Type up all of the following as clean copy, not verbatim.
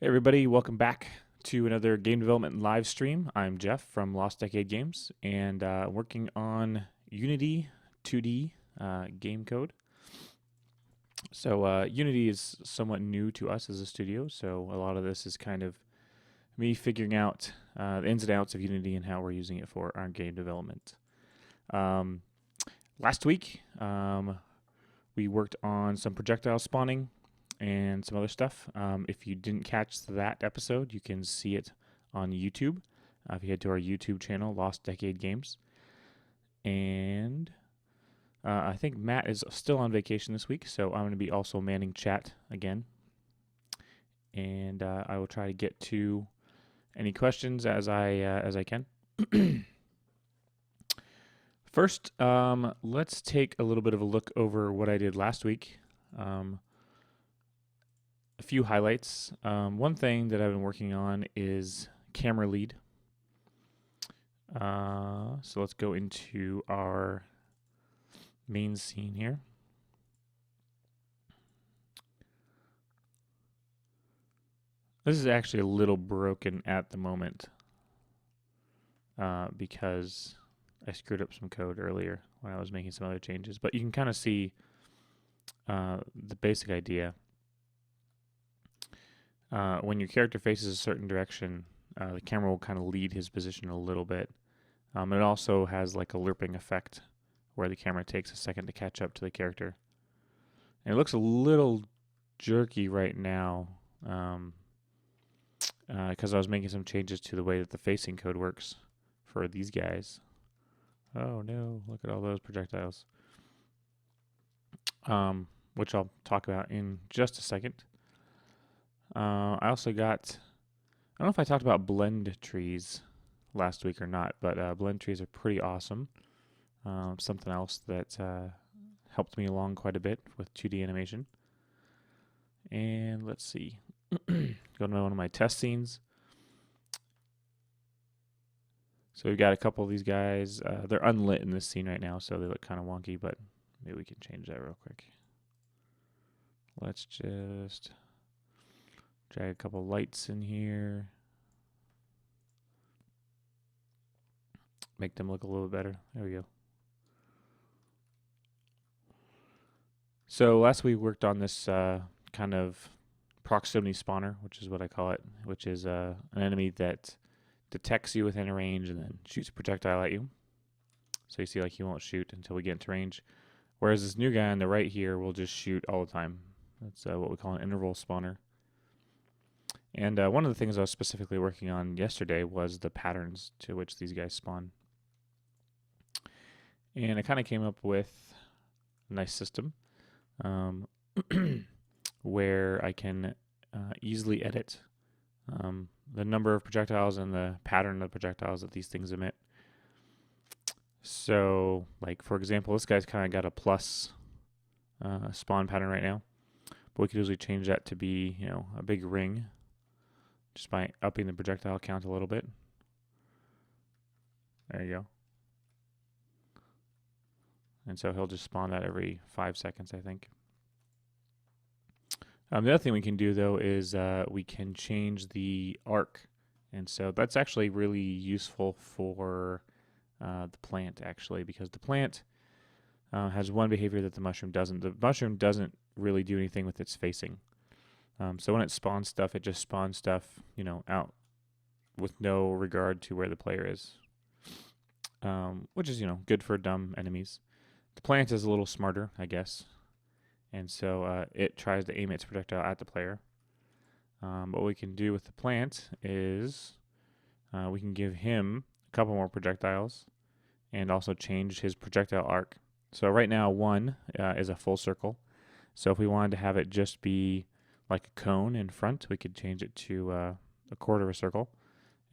Hey everybody, welcome back to another game development live stream. I'm Geoff from Lost Decade Games and working on Unity 2D game code. So Unity is somewhat new to us as a studio, so a lot of this is kind of me figuring out the ins and outs of Unity and how we're using it for our game development. Last week, we worked on some projectile spawning and some other stuff. If you didn't catch that episode, you can see it on YouTube. If you head to our YouTube channel, Lost Decade Games. And I think Matt is still on vacation this week, so I'm going to be also manning chat again. And I will try to get to any questions as I can. First, let's take a little bit of a look over what I did last week. A few highlights. One thing that I've been working on is camera lead. So let's go into our main scene here. This is actually a little broken at the moment because I screwed up some code earlier when I was making some other changes. But you can kind of see the basic idea. When your character faces a certain direction, the camera will kind of lead his position a little bit. It also has like a lerping effect where the camera takes a second to catch up to the character. And it looks a little jerky right now because I was making some changes to the way that the facing code works for these guys. Oh no, look at all those projectiles. Which I'll talk about in just a second. I also got, I don't know if I talked about blend trees last week or not, but blend trees are pretty awesome. Something else that helped me along quite a bit with 2D animation. And let's see, go to one of my test scenes. So we've got a couple of these guys. They're unlit in this scene right now, so they look kind of wonky, but maybe we can change that real quick. Let's just drag a couple lights in here. Make them look a little bit better. There we go. So last week we worked on this kind of proximity spawner, which is what I call it, which is an enemy that detects you within a range and then shoots a projectile at you. So you see like he won't shoot until we get into range. Whereas this new guy on the right here will just shoot all the time. That's what we call an interval spawner. And one of the things I was specifically working on yesterday was the patterns to which these guys spawn. And I kind of came up with a nice system where I can easily edit the number of projectiles and the pattern of projectiles that these things emit. So, like for example, this guy's kind of got a plus spawn pattern right now, but we could usually change that to be, a big ring, just by upping the projectile count a little bit. There you go. And so he'll just spawn that every 5 seconds, I think. The other thing we can do, though, is we can change the arc. And so that's actually really useful for the plant, actually, because the plant has one behavior that the mushroom doesn't. The mushroom doesn't really do anything with its facing. So when it spawns stuff, it just spawns stuff, out with no regard to where the player is, which is, good for dumb enemies. The plant is a little smarter, I guess, and so it tries to aim its projectile at the player. What we can do with the plant is we can give him a couple more projectiles and also change his projectile arc. So right now 1 is a full circle. So if we wanted to have it just be like a cone in front, we could change it to a quarter of a circle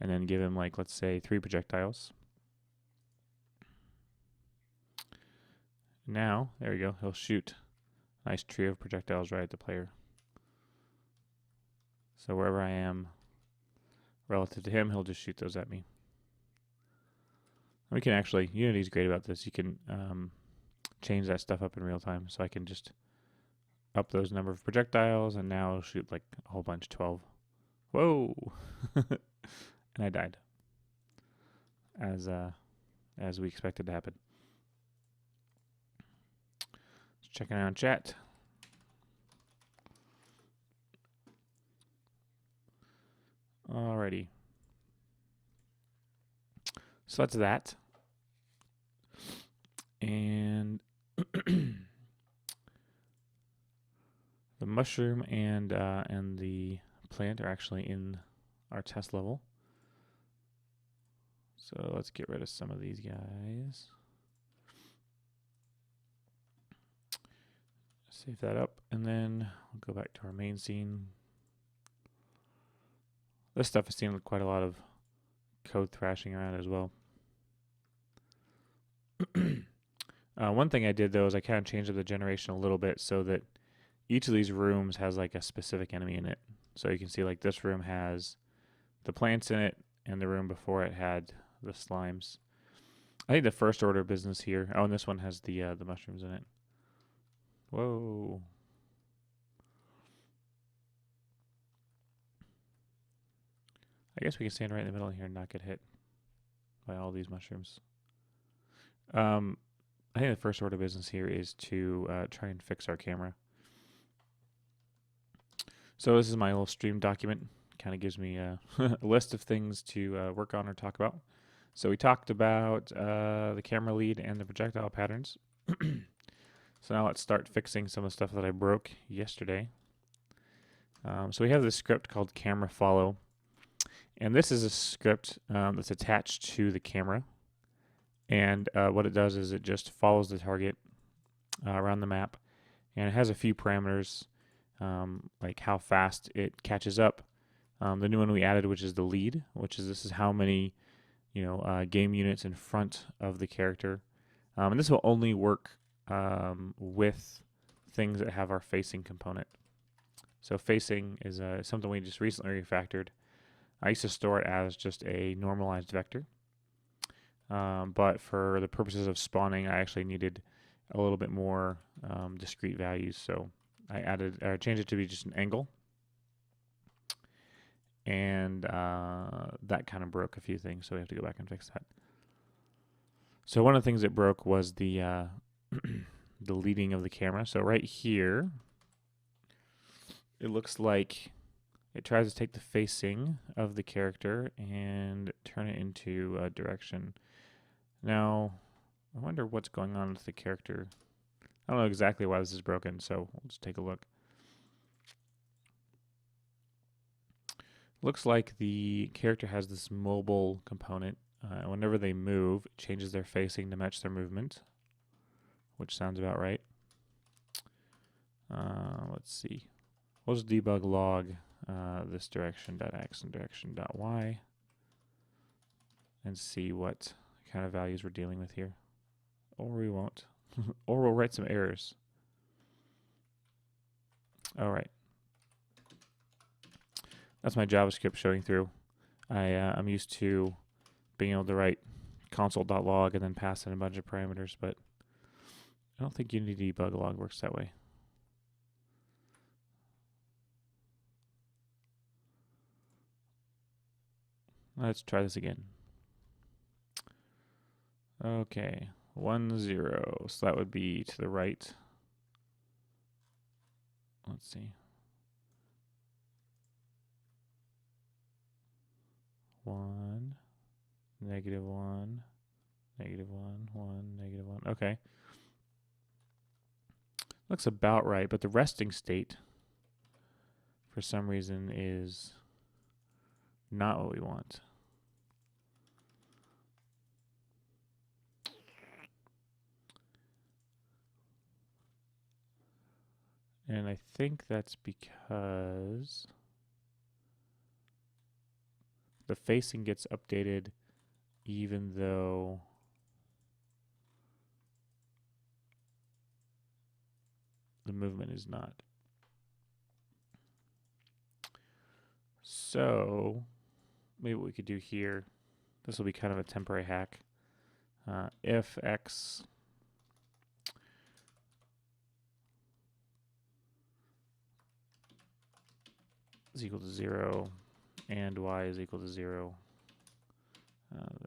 and then give him, like, let's say 3 projectiles. Now, there we go, he'll shoot a nice trio of projectiles right at the player. So wherever I am relative to him, he'll just shoot those at me. We can actually, Unity's great about this, you can change that stuff up in real time. So I can just up those number of projectiles, and now it'll shoot like a whole bunch, 12 Whoa! And I died, as we expected to happen. Just checking out chat. Alrighty. So that's that. And the mushroom and the plant are actually in our test level. So let's get rid of some of these guys. Save that up, and then we'll go back to our main scene. This stuff has seen quite a lot of code thrashing around as well. One thing I did though is I kind of changed up the generation a little bit so that each of these rooms has like a specific enemy in it. So you can see like this room has the plants in it, and the room before it had the slimes. I think the first order of business here. Oh, and this one has the mushrooms in it. Whoa. I guess we can stand right in the middle here and not get hit by all these mushrooms. I think the first order of business here is to try and fix our camera. So this is my little stream document. Kind of gives me a list of things to work on or talk about. So we talked about the camera lead and the projectile patterns. So now let's start fixing some of the stuff that I broke yesterday. So we have this script called camera follow. And this is a script that's attached to the camera. And what it does is it just follows the target around the map. And it has a few parameters, like how fast it catches up. The new one we added, which is the lead, this is how many game units in front of the character. And this will only work with things that have our facing component. So facing is something we just recently refactored. I used to store it as just a normalized vector. But for the purposes of spawning, I actually needed a little bit more discrete values. So I changed it to be just an angle. And that kind of broke a few things, so we have to go back and fix that. So one of the things that broke was the the leading of the camera. So right here, it looks like it tries to take the facing of the character and turn it into a direction. Now, I wonder what's going on with the character. I don't know exactly why this is broken, so let's take a look. Looks like the character has this mobile component. Whenever they move, it changes their facing to match their movement, which sounds about right. Let's see. We'll just debug log this direction.x and direction.y and see what kind of values we're dealing with here. Or we won't. Or we'll write some errors. All right. That's my JavaScript showing through. I'm used to being able to write console.log and then pass in a bunch of parameters, but I don't think Unity debug log works that way. Let's try this again. Okay, 1, 0. So that would be to the right. Let's see. 1, -1, -1, 1, -1. Okay. Looks about right, but the resting state, for some reason, is not what we want. And I think that's because the facing gets updated even though the movement is not. So maybe what we could do here, this will be kind of a temporary hack. If x is equal to 0, and y is equal to 0,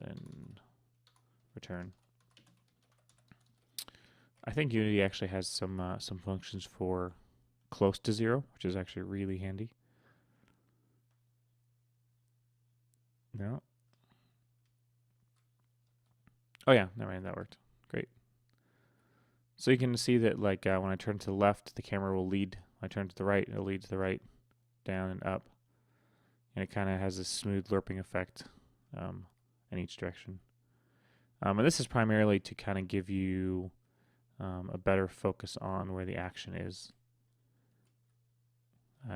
then return. I think Unity actually has some functions for close to 0, which is actually really handy. No. Oh yeah, never mind, that worked. Great. So you can see that like when I turn to the left, the camera will lead. When I turn to the right, it'll lead to the right, down and up. And it kind of has this smooth lerping effect in each direction. And this is primarily to kind of give you a better focus on where the action is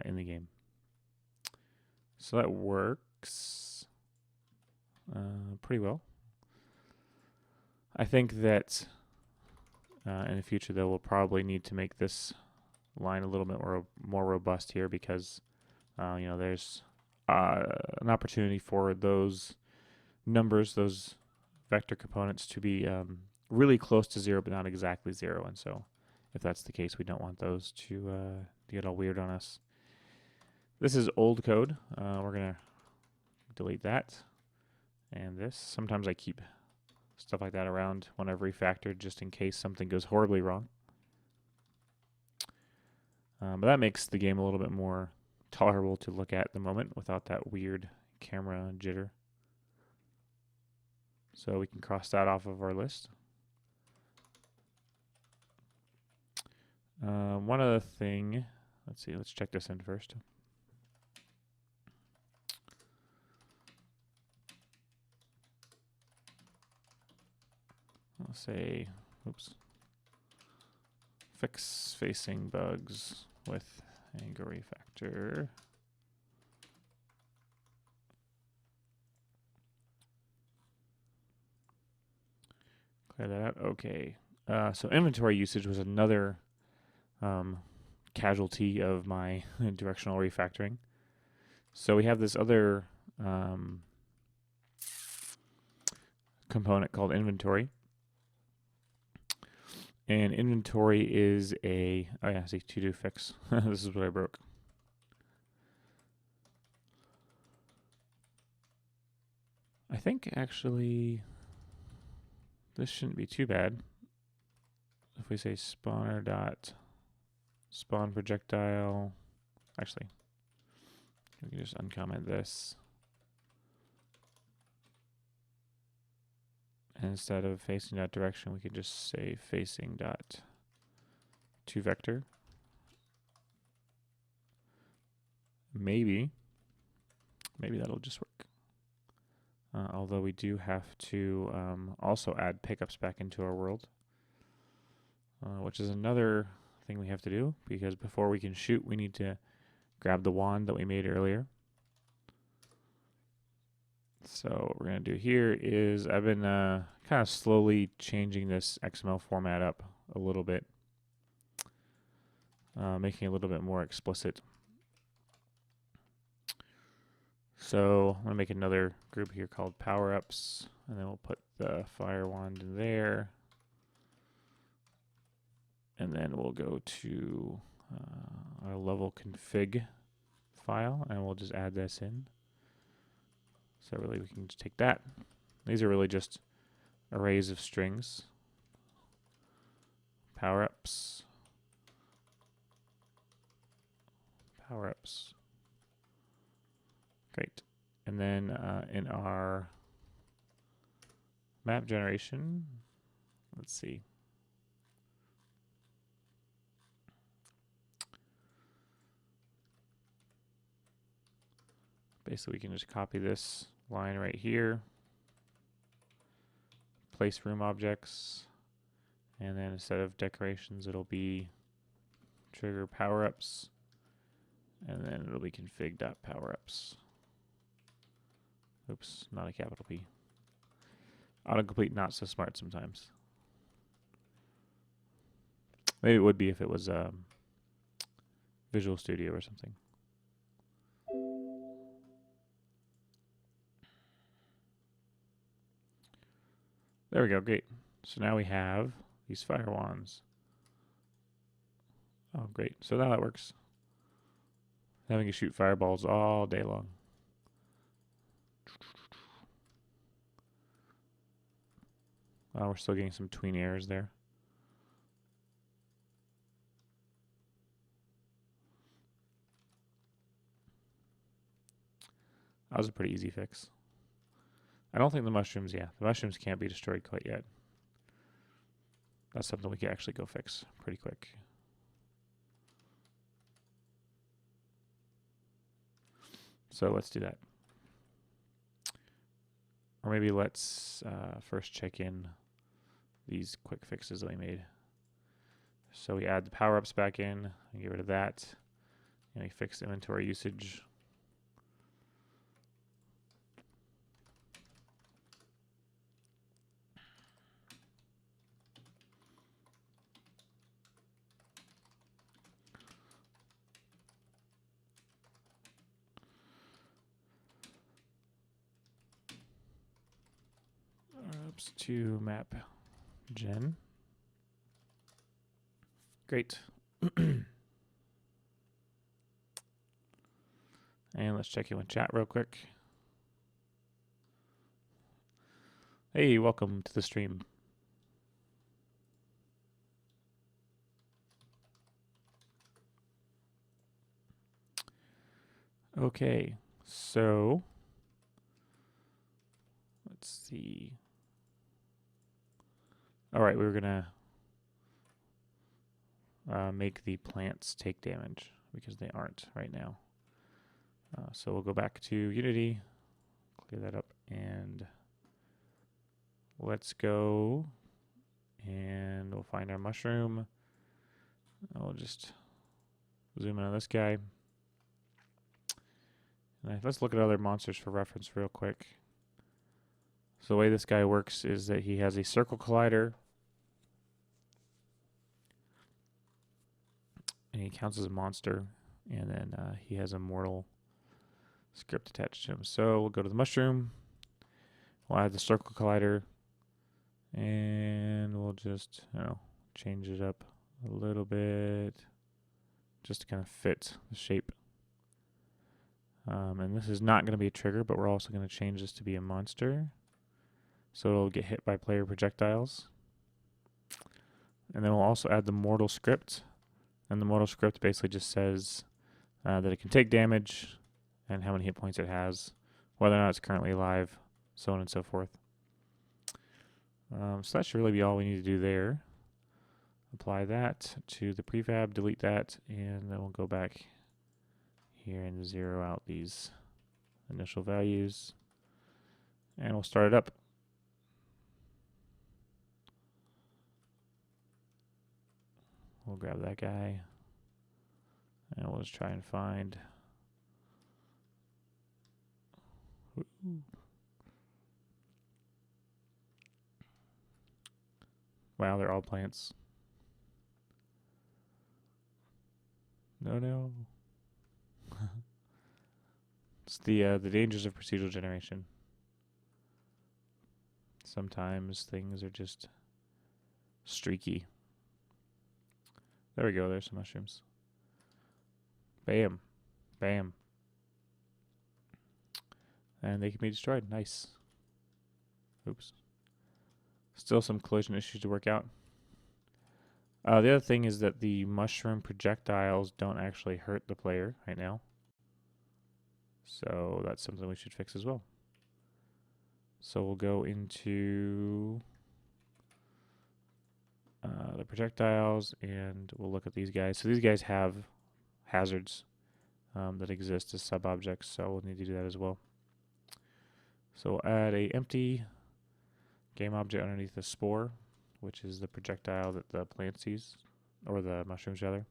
in the game. So that works pretty well. I think that in the future, though, we'll probably need to make this line a little bit more robust here because, there's an opportunity for those numbers, those vector components to be really close to 0, but not exactly 0. And so if that's the case, we don't want those to get all weird on us. This is old code. We're going to delete that and this. Sometimes I keep stuff like that around when I've refactored just in case something goes horribly wrong. But that makes the game a little bit more tolerable to look at the moment without that weird camera jitter. So we can cross that off of our list. One other thing, let's check this in first. I'll say, oops, fix facing bugs with angle refactor. Clear that out. Okay. So inventory usage was another casualty of my directional refactoring. So we have this other component called inventory. And inventory is a, to do fix. This is what I broke. I think actually this shouldn't be too bad. If we say spawner dot spawn projectile, actually, we can just uncomment this. And instead of facing dot direction, we could just say facing dot to vector. Maybe that'll just work. Although we do have to also add pickups back into our world, which is another thing we have to do, because before we can shoot, we need to grab the wand that we made earlier. So what we're going to do here is I've been kind of slowly changing this XML format up a little bit, making it a little bit more explicit. So I'm going to make another group here called power-ups, and then we'll put the fire wand in there. And then we'll go to our level config file, and we'll just add this in. So really we can just take that. These are really just arrays of strings. Power-ups. Power-ups. Great. And then in our map generation, let's see. Basically, we can just copy this line right here, place room objects, and then instead of decorations, it'll be trigger power-ups, and then it'll be config.powerups. Oops, not a capital P. Autocomplete not so smart sometimes. Maybe it would be if it was Visual Studio or something. There we go, great. So now we have these fire wands. Oh, great. So now that works. Having to shoot fireballs all day long. Oh, we're still getting some tween errors there. That was a pretty easy fix. I don't think the mushrooms can't be destroyed quite yet. That's something we can actually go fix pretty quick. So let's do that. Or maybe let's first check in these quick fixes that we made. So we add the power-ups back in and get rid of that. And we fix inventory usage. Oops, to map gen. Great. And let's check in with chat real quick. Hey, welcome to the stream. Okay, so let's see. All right, we were gonna make the plants take damage because they aren't right now. So we'll go back to Unity, clear that up, and let's go and we'll find our mushroom. I'll just zoom in on this guy. And let's look at other monsters for reference real quick. So the way this guy works is that he has a circle collider. And he counts as a monster. And then he has a mortal script attached to him. So we'll go to the mushroom. We'll add the circle collider. And we'll just, change it up a little bit. Just to kind of fit the shape. And this is not going to be a trigger, but we're also going to change this to be a monster. So it'll get hit by player projectiles. And then we'll also add the mortal script. And the mortal script basically just says that it can take damage and how many hit points it has, whether or not it's currently alive, so on and so forth. So that should really be all we need to do there. Apply that to the prefab, delete that, and then we'll go back here and zero out these initial values. And we'll start it up. We'll grab that guy. And we'll just try and find. Wow, they're all plants. No. It's the dangers of procedural generation. Sometimes things are just streaky. There we go, there's some mushrooms. Bam. Bam. And they can be destroyed. Nice. Oops. Still some collision issues to work out. The other thing is that the mushroom projectiles don't actually hurt the player right now. So that's something we should fix as well. So we'll go into the projectiles and we'll look at these guys. So these guys have hazards that exist as sub-objects, so we'll need to do that as well. So we'll add a empty game object underneath the spore, which is the projectile that the plant sees, or the mushrooms rather.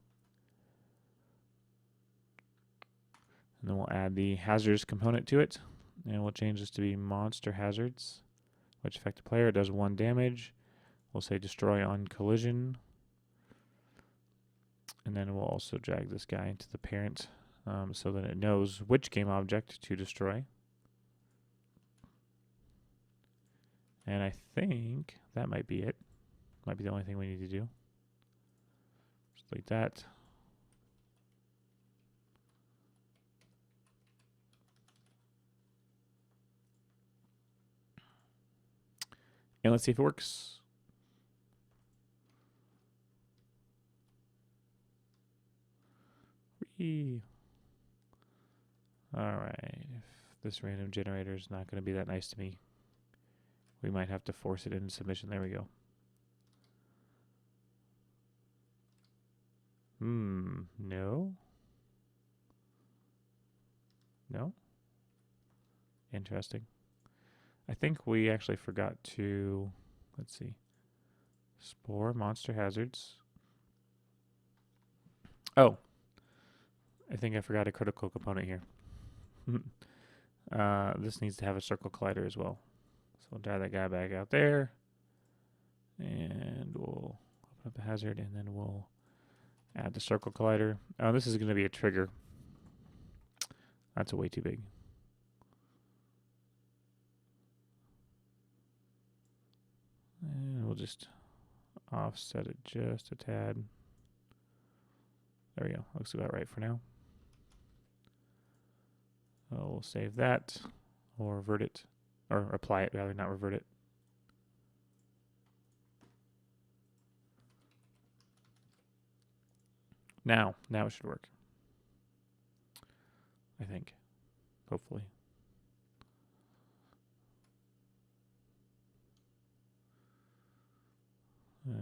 And then we'll add the hazards component to it, and we'll change this to be monster hazards, which affect the player. It does 1 damage. We'll say destroy on collision. And then we'll also drag this guy into the parent so that it knows which game object to destroy. And I think that might be it. Might be the only thing we need to do. Just like that. And let's see if it works. Whee. All right. If this random generator is not going to be that nice to me, we might have to force it into submission. There we go. No. No? Interesting. I think we actually forgot to, let's see, spore monster hazards. Oh, I think I forgot a critical component here. This needs to have a circle collider as well. So we'll drag that guy back out there, and we'll open up the hazard, and then we'll add the circle collider. Oh, this is going to be a trigger. That's way too big. And we'll just offset it just a tad. There we go. Looks about right for now. We'll save that, or revert it, or apply it rather, not revert it. Now it should work. I think, hopefully.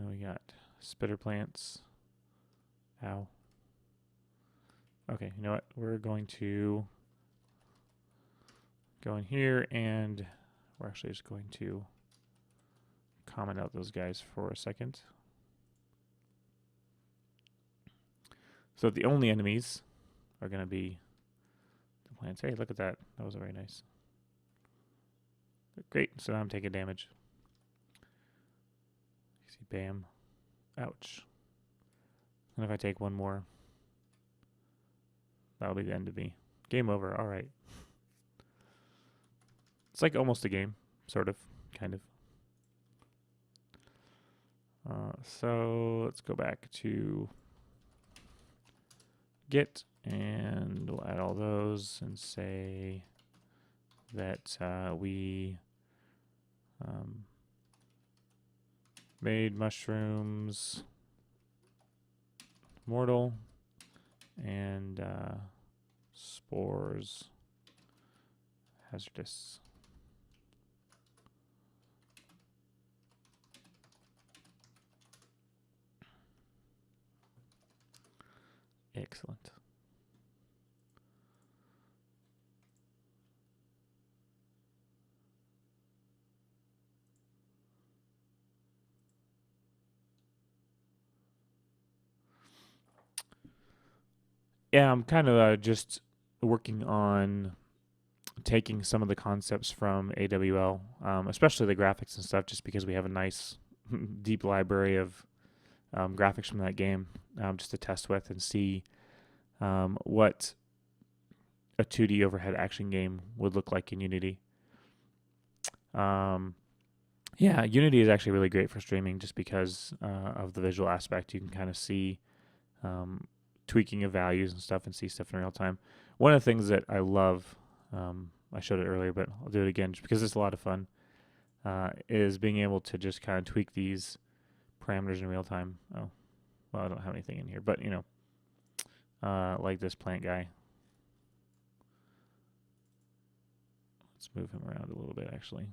We got spitter plants. Ow. Okay, you know what? We're going to go in here, and we're actually just going to comment out those guys for a second. So the only enemies are going to be the plants. Hey, look at that. That was very nice. Great, so now I'm taking damage. See, bam. Ouch. And if I take one more, that'll be the end of me. Game over, alright. It's like almost a game, sort of, kind of. So let's go back to Git, and we'll add all those and say that we made mushrooms mortal and spores hazardous. Excellent. Yeah, I'm kind of just working on taking some of the concepts from AWL, especially the graphics and stuff, just because we have a nice deep library of graphics from that game, just to test with and see what a 2D overhead action game would look like in Unity. Yeah, Unity is actually really great for streaming just because of the visual aspect. You can kind of see tweaking of values and stuff and see stuff in real time. One of the things that I love, I showed it earlier, but I'll do it again just because it's a lot of fun, is being able to just kind of tweak these parameters in real time. Oh, well, I don't have anything in here, but, you know, like this plant guy. Let's move him around a little bit, actually.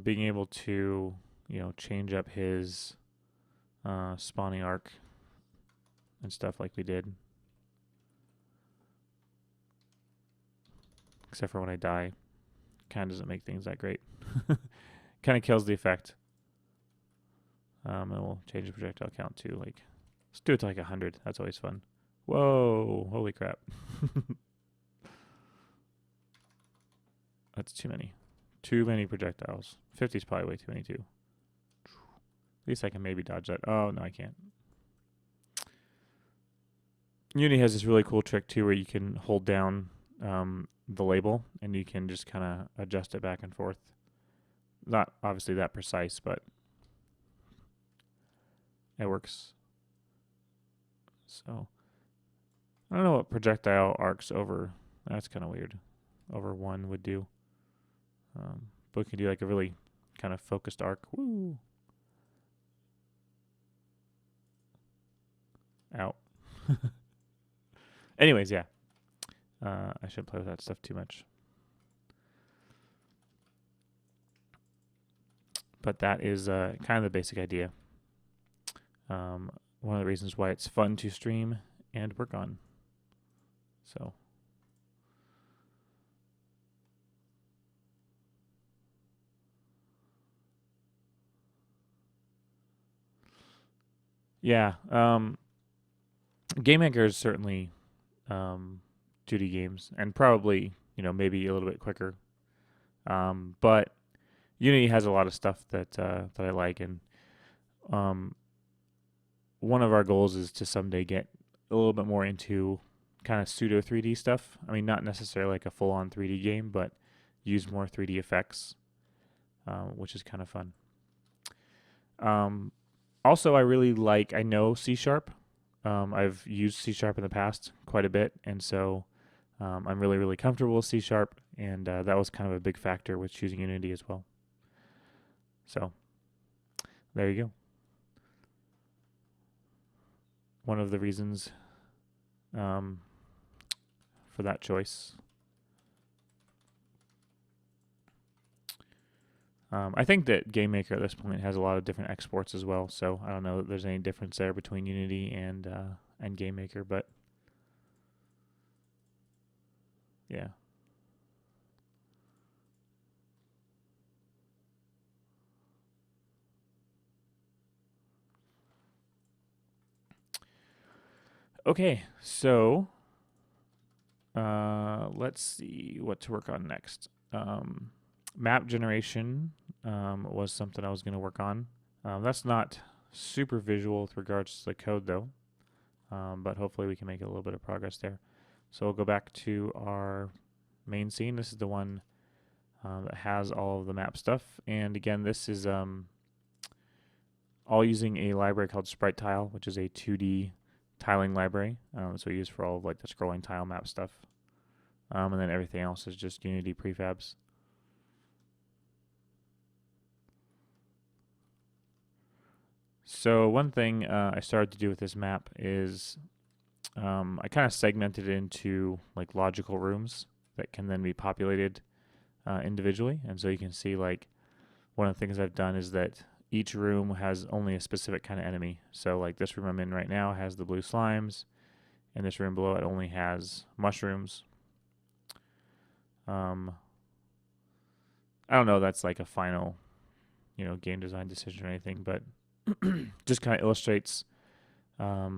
Being able to, you know, change up his spawning arc and stuff like we did. Except for when I die. Kind of doesn't make things that great. Kind of kills the effect. And we'll change the projectile count to like, let's do it to like 100. That's always fun. Whoa, holy crap. That's too many. Too many projectiles. 50 is probably way too many too. At least I can maybe dodge that. Oh, no, I can't. Unity has this really cool trick too where you can hold down the label and you can just kind of adjust it back and forth. Not obviously that precise, but it works. So I don't know what projectile arcs over That's kind of weird. Over 1 would do. But we can do like a really kind of focused arc. Woo! Out. Anyways, yeah. I shouldn't play with that stuff too much. But that is kind of the basic idea. One of the reasons why it's fun to stream and work on. So. Yeah. Game Maker is certainly 2D games, and probably, maybe a little bit quicker. But Unity has a lot of stuff that I like, and one of our goals is to someday get a little bit more into kind of pseudo 3D stuff. I mean, not necessarily like a full-on 3D game, but use more 3D effects, which is kind of fun. Also, I really I know C#. I've used C# in the past quite a bit, and so I'm really, really comfortable with C#, and that was kind of a big factor with choosing Unity as well. So, there you go. One of the reasons for that choice. I think that Game Maker at this point has a lot of different exports as well, so I don't know that there's any difference there between Unity and Game Maker, but yeah. Okay, so let's see what to work on next. Map generation was something I was going to work on. That's not super visual with regards to the code, though, but hopefully we can make a little bit of progress there. So we'll go back to our main scene. This is the one that has all of the map stuff. And again, this is all using a library called projectile, which is a 2D tiling library. So we use for all of like the scrolling tile map stuff. And then everything else is just Unity prefabs. So one thing I started to do with this map is I kind of segmented it into like logical rooms that can then be populated individually. And so you can see like one of the things I've done is that each room has only a specific kind of enemy. So like this room I'm in right now has the blue slimes, and this room below it only has mushrooms. I don't know if that's like a final, game design decision or anything, but just kind of illustrates a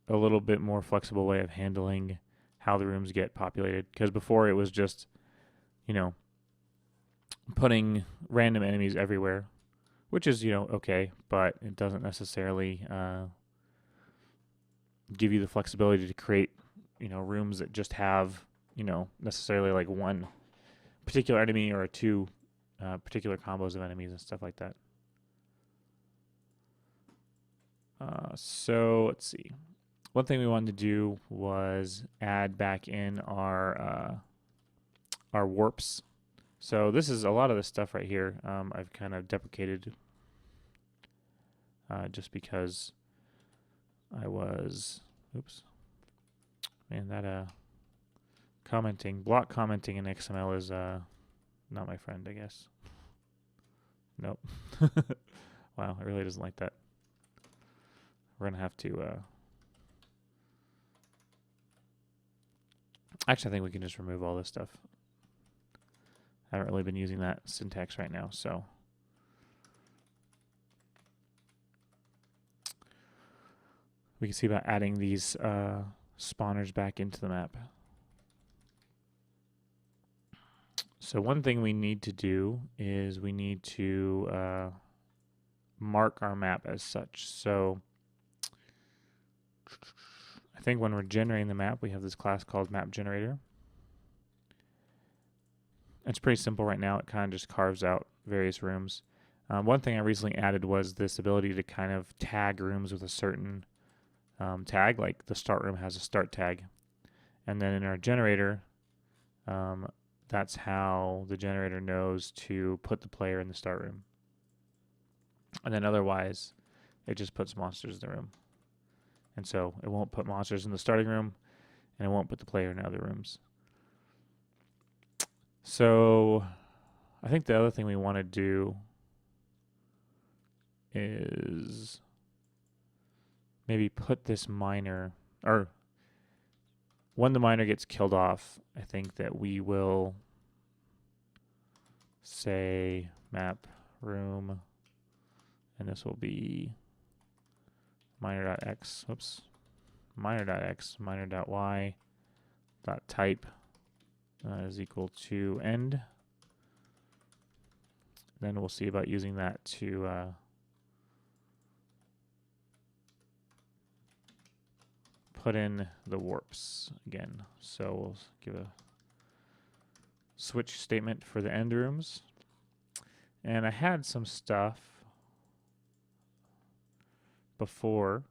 little bit more flexible way of handling how the rooms get populated. Because before it was just, putting random enemies everywhere, which is, okay, but it doesn't necessarily give you the flexibility to create, rooms that just have, necessarily like one particular enemy or two particular combos of enemies and stuff like that. So let's see. One thing we wanted to do was add back in our warps. So this is a lot of this stuff right here. I've kind of deprecated just because I was, man, that block commenting in XML is not my friend, I guess. Nope. Wow, it really doesn't like that. We're gonna have to. Actually, I think we can just remove all this stuff. I haven't really been using that syntax right now, so. We can see about adding these spawners back into the map. So one thing we need to do is we need to mark our map as such. So I think when we're generating the map, we have this class called map generator. It's pretty simple right now. It kind of just carves out various rooms. One thing I recently added was this ability to kind of tag rooms with a certain tag, like the start room has a start tag. And then in our generator, that's how the generator knows to put the player in the start room. And then otherwise, it just puts monsters in the room. And so it won't put monsters in the starting room, and it won't put the player in other rooms. So I think the other thing we want to do is maybe put this miner, or when the miner gets killed off, I think that we will say map room, and this will be miner.x, oops, miner.x, miner.y, dot type is equal to end. Then we'll see about using that to put in the warps again. So we'll give a switch statement for the end rooms. And I had some stuff before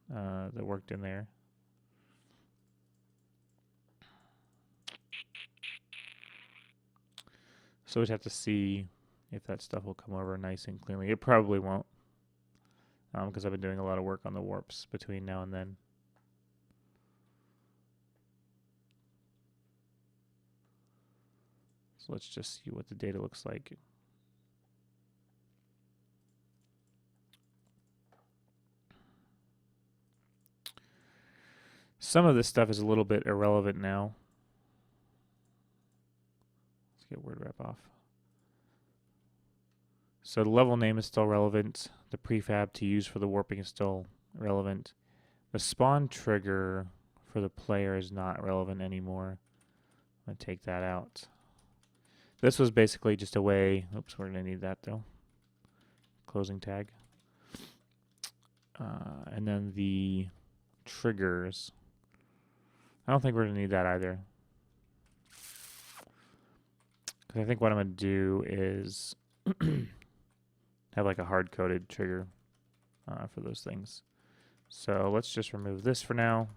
that worked in there. So we'd have to see if that stuff will come over nice and cleanly. It probably won't, because I've been doing a lot of work on the warps between now and then. So let's just see what the data looks like. Some of this stuff is a little bit irrelevant now. Let's get word wrap off. So the level name is still relevant. The prefab to use for the warping is still relevant. The spawn trigger for the player is not relevant anymore. I'm going to take that out. This was basically just a way, oops, we're going to need that though. Closing tag. And then the triggers. I don't think we're going to need that either. Because I think what I'm going to do is have like a hard-coded trigger for those things. So let's just remove this for now.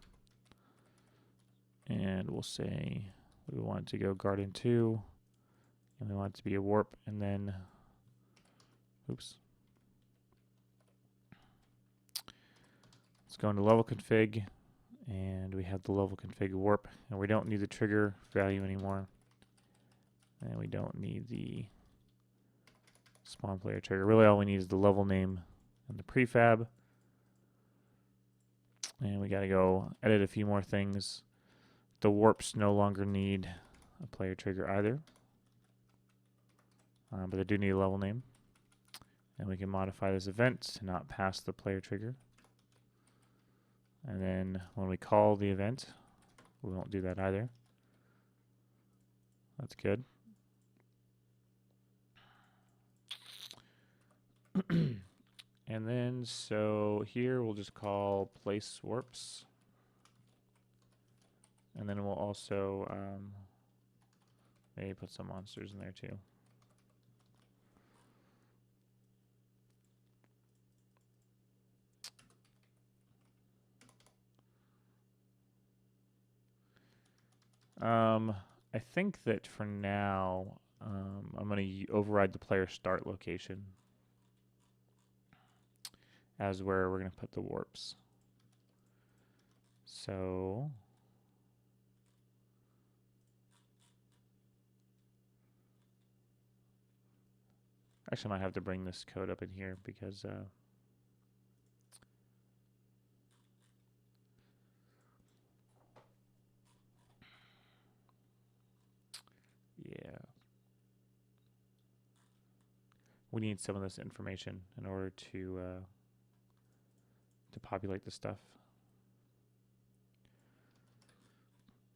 And we'll say we want it to go Guardian 2. And we want it to be a warp. And then, oops. Let's go into level config. And we have the level config warp. And we don't need the trigger value anymore. And we don't need the spawn player trigger. Really all we need is the level name and the prefab. And we got to go edit a few more things. The warps no longer need a player trigger either. But they do need a level name. And we can modify this event to not pass the player trigger. And then when we call the event, we won't do that either. That's good. And then, so here we'll just call place warps. And then we'll also maybe put some monsters in there too. I think that for now, I'm going to override the player start location as where we're going to put the warps. So actually I might have to bring this code up in here because yeah, we need some of this information in order to populate the stuff.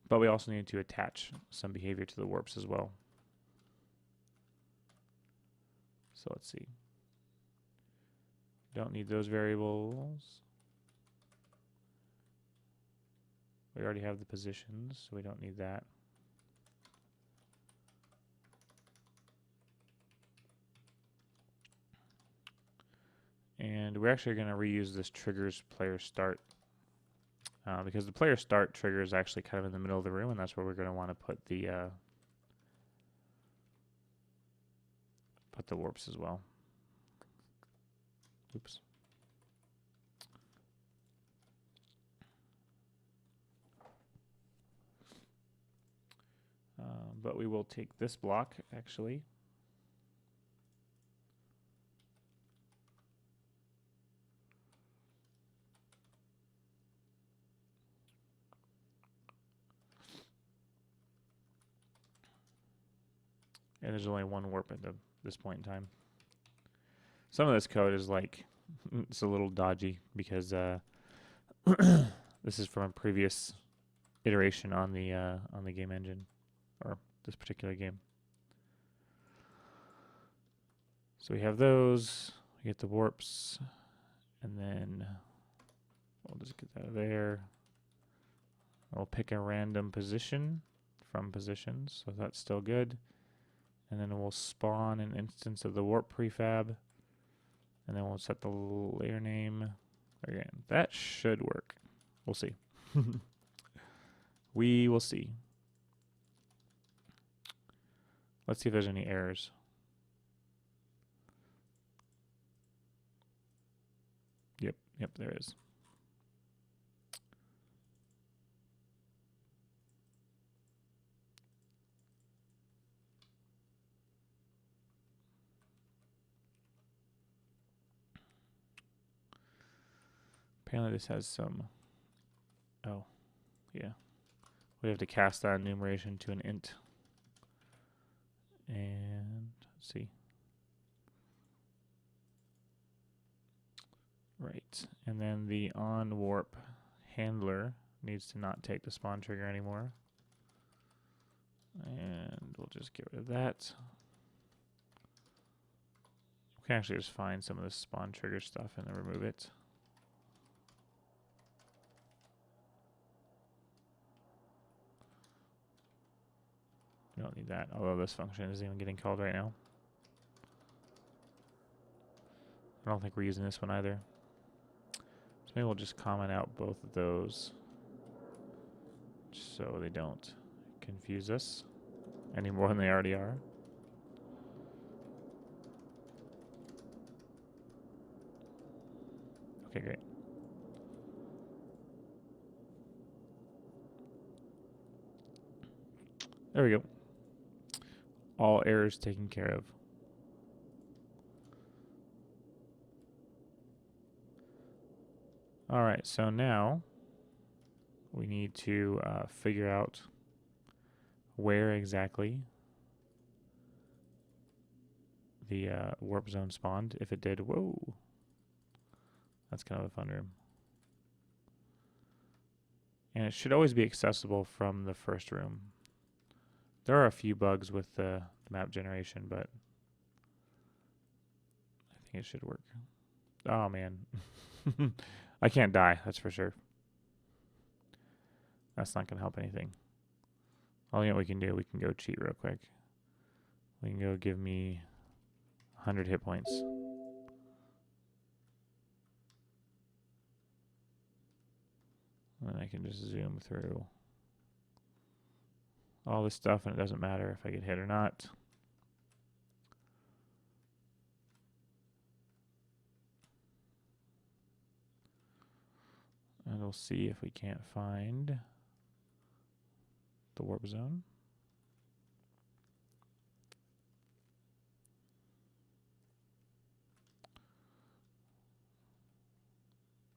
But we also need to attach some behavior to the warps as well. So let's see. Don't need those variables. We already have the positions, so we don't need that. And we're actually going to reuse this triggers player start because the player start trigger is actually kind of in the middle of the room, and that's where we're going to want to put the warps as well. Oops. But we will take this block, actually. And there's only one warp at this point in time. Some of this code is like, it's a little dodgy because this is from a previous iteration on the game engine, or this particular game. So we have those, we get the warps, and then we'll just get that out of there. We'll pick a random position from positions, so that's still good. And then we'll spawn an instance of the warp prefab, and then we'll set the layer name. Again, that should work. We'll see. We will see. Let's see if there's any errors. Yep, there is. Apparently this has some, oh, yeah. We have to cast that enumeration to an int. And let's see. Right, and then the on warp handler needs to not take the spawn trigger anymore. And we'll just get rid of that. We can actually just find some of the spawn trigger stuff and then remove it. We don't need that, although this function isn't even getting called right now. I don't think we're using this one either. So maybe we'll just comment out both of those so they don't confuse us any more than they already are. Okay, great. There we go. All errors taken care of. All right, so now we need to figure out where exactly the warp zone spawned. If it did, whoa, that's kind of a fun room. And it should always be accessible from the first room. There are a few bugs with the map generation, but I think it should work. Oh man, I can't die, that's for sure. That's not going to help anything. All we can do, we can go cheat real quick. We can go give me 100 hit points. And then I can just zoom through all this stuff, and it doesn't matter if I get hit or not. And we'll see if we can't find the warp zone.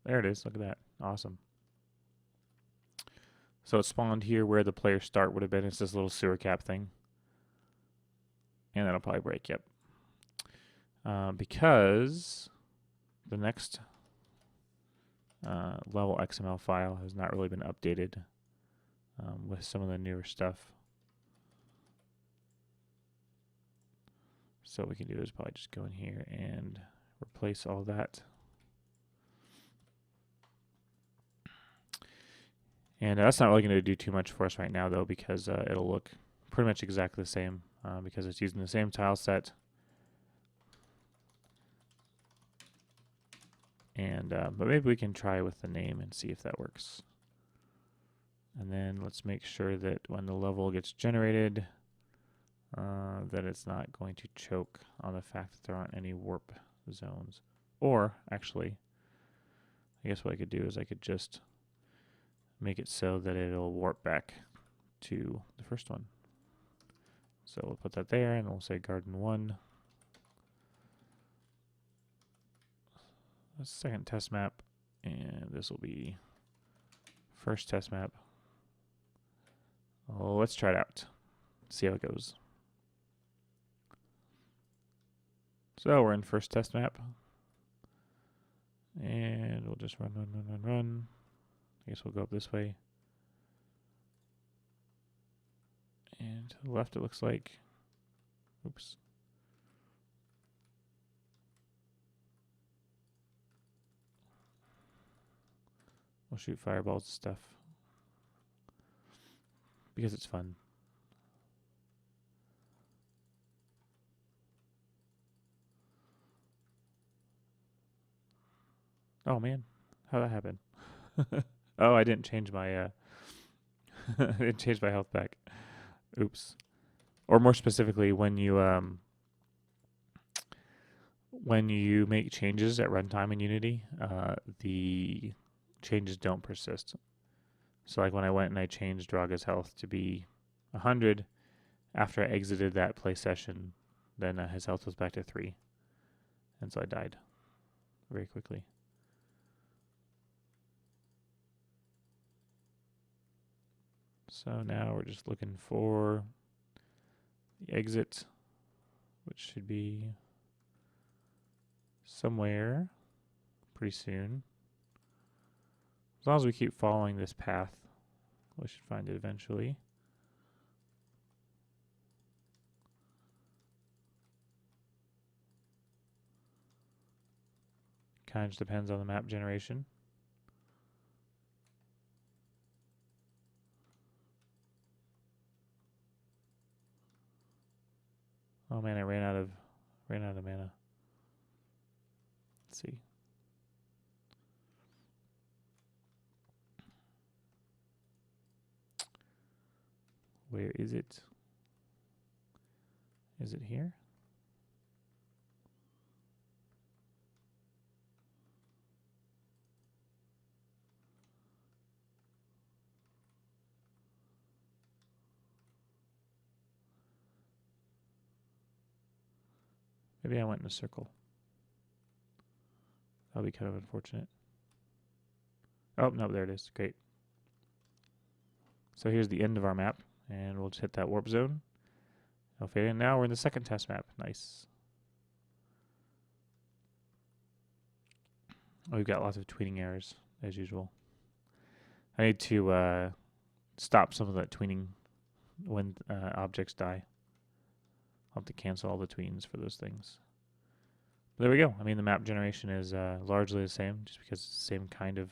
There it is. Look at that. Awesome. So it spawned here where the player start would have been. It's this little sewer cap thing. And that'll probably break, yep. Because the next level XML file has not really been updated with some of the newer stuff. So what we can do is probably just go in here and replace all that. And that's not really going to do too much for us right now, though, because it'll look pretty much exactly the same because it's using the same tile set. And but maybe we can try with the name and see if that works. And then let's make sure that when the level gets generated, that it's not going to choke on the fact that there aren't any warp zones. Or, actually, I guess what I could do is I could just make it so that it'll warp back to the first one. So we'll put that there, and we'll say garden 1. The second test map, and this will be first test map. Oh, let's try it out. See how it goes. So we're in first test map. And we'll just run. I guess we'll go up this way. And to the left it looks like, oops. We'll shoot fireballs and stuff. Because it's fun. Oh man, how'd that happen? Oh, I didn't change my I didn't change my health back. Oops. Or more specifically, when you make changes at runtime in Unity, the changes don't persist. So like when I went and I changed Raga's health to be 100, after I exited that play session, then his health was back to 3. And so I died very quickly. So now we're just looking for the exit, which should be somewhere pretty soon. As long as we keep following this path, we should find it eventually. Kind of just depends on the map generation. Oh man, I ran out of mana. Let's see. Where is it? Is it here? Maybe I went in a circle. That'll be kind of unfortunate. Oh, no, there it is. Great. So here's the end of our map, and we'll just hit that warp zone. It'll fade in. Now we're in the second test map. Nice. Oh, we've got lots of tweening errors, as usual. I need to stop some of that tweening when objects die. I'll have to cancel all the tweens for those things. But there we go. I mean, the map generation is largely the same, just because it's the same kind of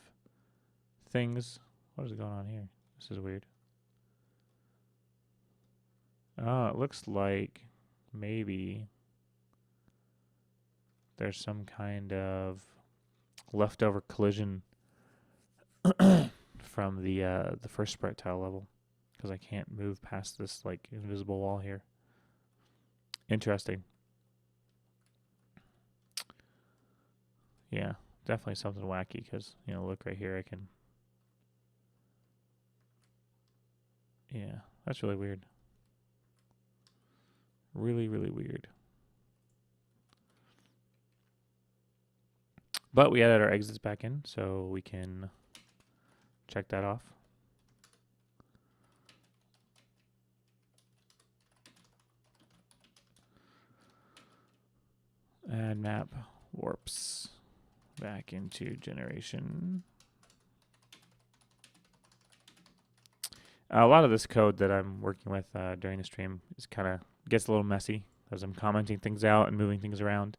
things. What is going on here? This is weird. Oh, it looks like maybe there's some kind of leftover collision from the first projectile level, because I can't move past this like invisible wall here. Interesting. Yeah, definitely something wacky, because, you know, look right here, I can... Yeah, that's really weird. Really, really weird. But we added our exits back in, so we can check that off. Add map warps back into generation. A lot of this code that I'm working with during the stream is kind of gets a little messy as I'm commenting things out and moving things around.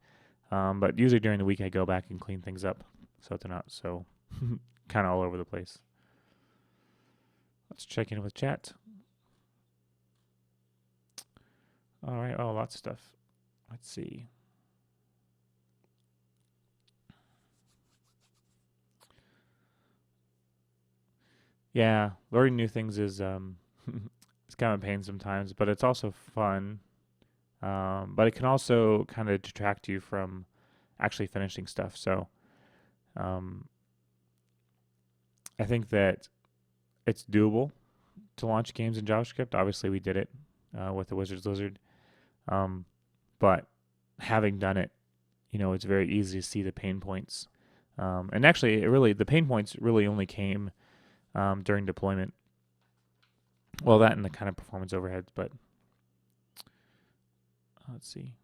But usually during the week I go back and clean things up so they're not so kind of all over the place. Let's check in with chat. All right. Oh, lots of stuff. Let's see. Yeah, learning new things is it's kind of a pain sometimes, but it's also fun. But it can also kind of detract you from actually finishing stuff. So um, I think that it's doable to launch games in JavaScript. Obviously, we did it with the Wizards Lizard, um, but having done it, it's very easy to see the pain points. And actually, the pain points really only came during deployment. Well, that and the kind of performance overheads, but let's see.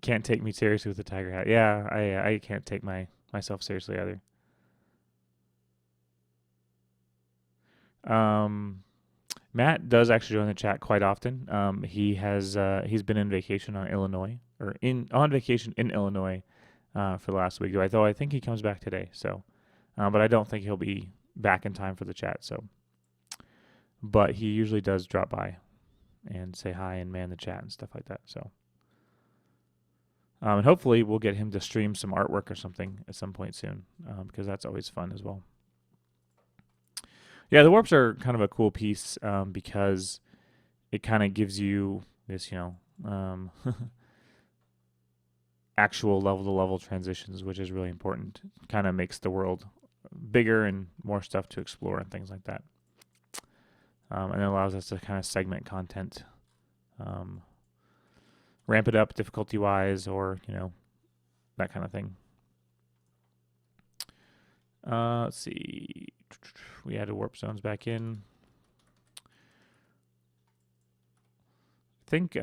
Can't take me seriously with the tiger hat. Yeah, I can't take myself seriously either. Um, Matt does actually join the chat quite often. He's been in vacation on Illinois or in on vacation in Illinois for the last week. Though I think he comes back today. So, but I don't think he'll be back in time for the chat. So, but he usually does drop by and say hi and man the chat and stuff like that. So, and hopefully we'll get him to stream some artwork or something at some point soon because that's always fun as well. Yeah, the warps are kind of a cool piece because it kind of gives you this, actual level to level transitions, which is really important. Kind of makes the world bigger and more stuff to explore and things like that. And it allows us to kind of segment content, ramp it up difficulty wise, or that kind of thing. Let's see. We added warp zones back in. I think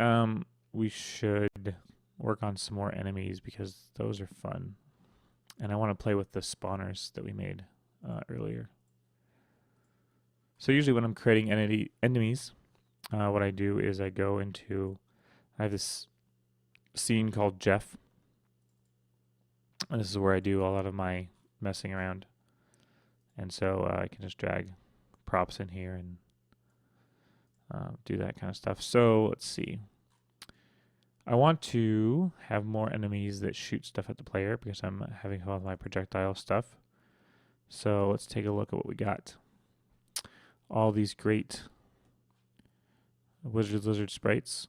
we should work on some more enemies because those are fun. And I want to play with the spawners that we made earlier. So usually when I'm creating enemies, what I do is I have this scene called Geoff. And this is where I do a lot of my messing around. And so I can just drag props in here and do that kind of stuff. So let's see. I want to have more enemies that shoot stuff at the player because I'm having fun with my projectile stuff. So let's take a look at what we got. All these great Wizard Lizard sprites.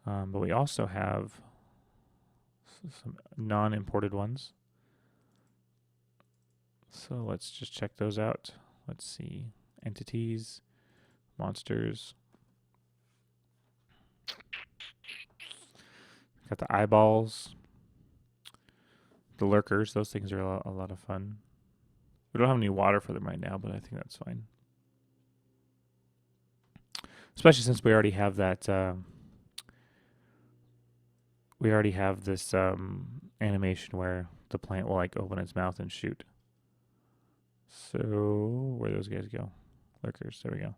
But we also have some non-imported ones. So let's just check those out. Let's see. Entities, monsters. Got the eyeballs, the lurkers. Those things are a lot of fun. We don't have any water for them right now, but I think that's fine. Especially since we already have that. We already have this animation where the plant will like open its mouth and shoot. So where do those guys go? Lurkers. There we go.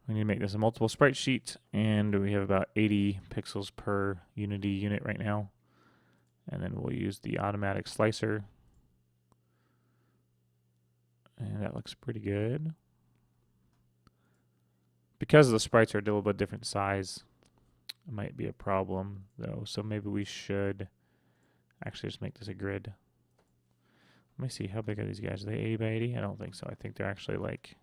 We need to make this a multiple sprite sheet, and we have about 80 pixels per Unity unit right now. And then we'll use the automatic slicer. And that looks pretty good. Because the sprites are a little bit different size, it might be a problem though. So maybe we should actually just make this a grid. Let me see, how big are these guys? Are they 80 by 80? I don't think so. I think they're actually like,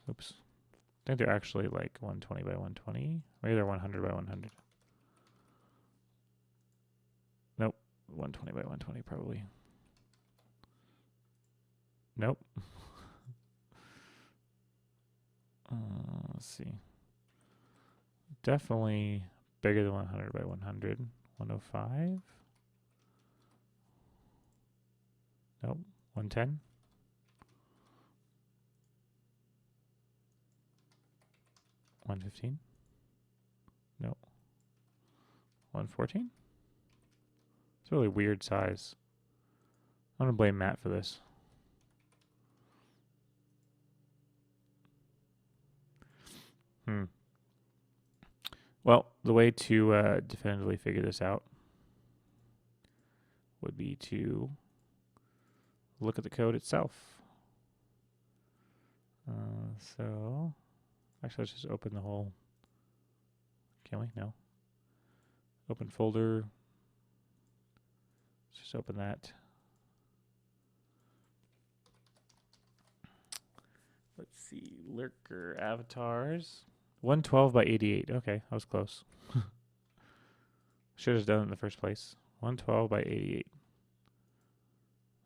oops. I think they're actually like 120 by 120. Maybe they're 100 by 100. Nope, 120 by 120 probably. Nope. Let's see. Definitely bigger than 100 by 100. 105. Nope. 110. $115. Nope. 114. It's a really weird size. I'm gonna blame Matt for this. Well, the way to definitively figure this out would be to look at the code itself. So Actually, let's just open the whole. Can we? No. Open folder. Let's just open that. Let's see. Lurker avatars. 112 by 88. Okay, that was close. Should have done it in the first place. 112 by 88.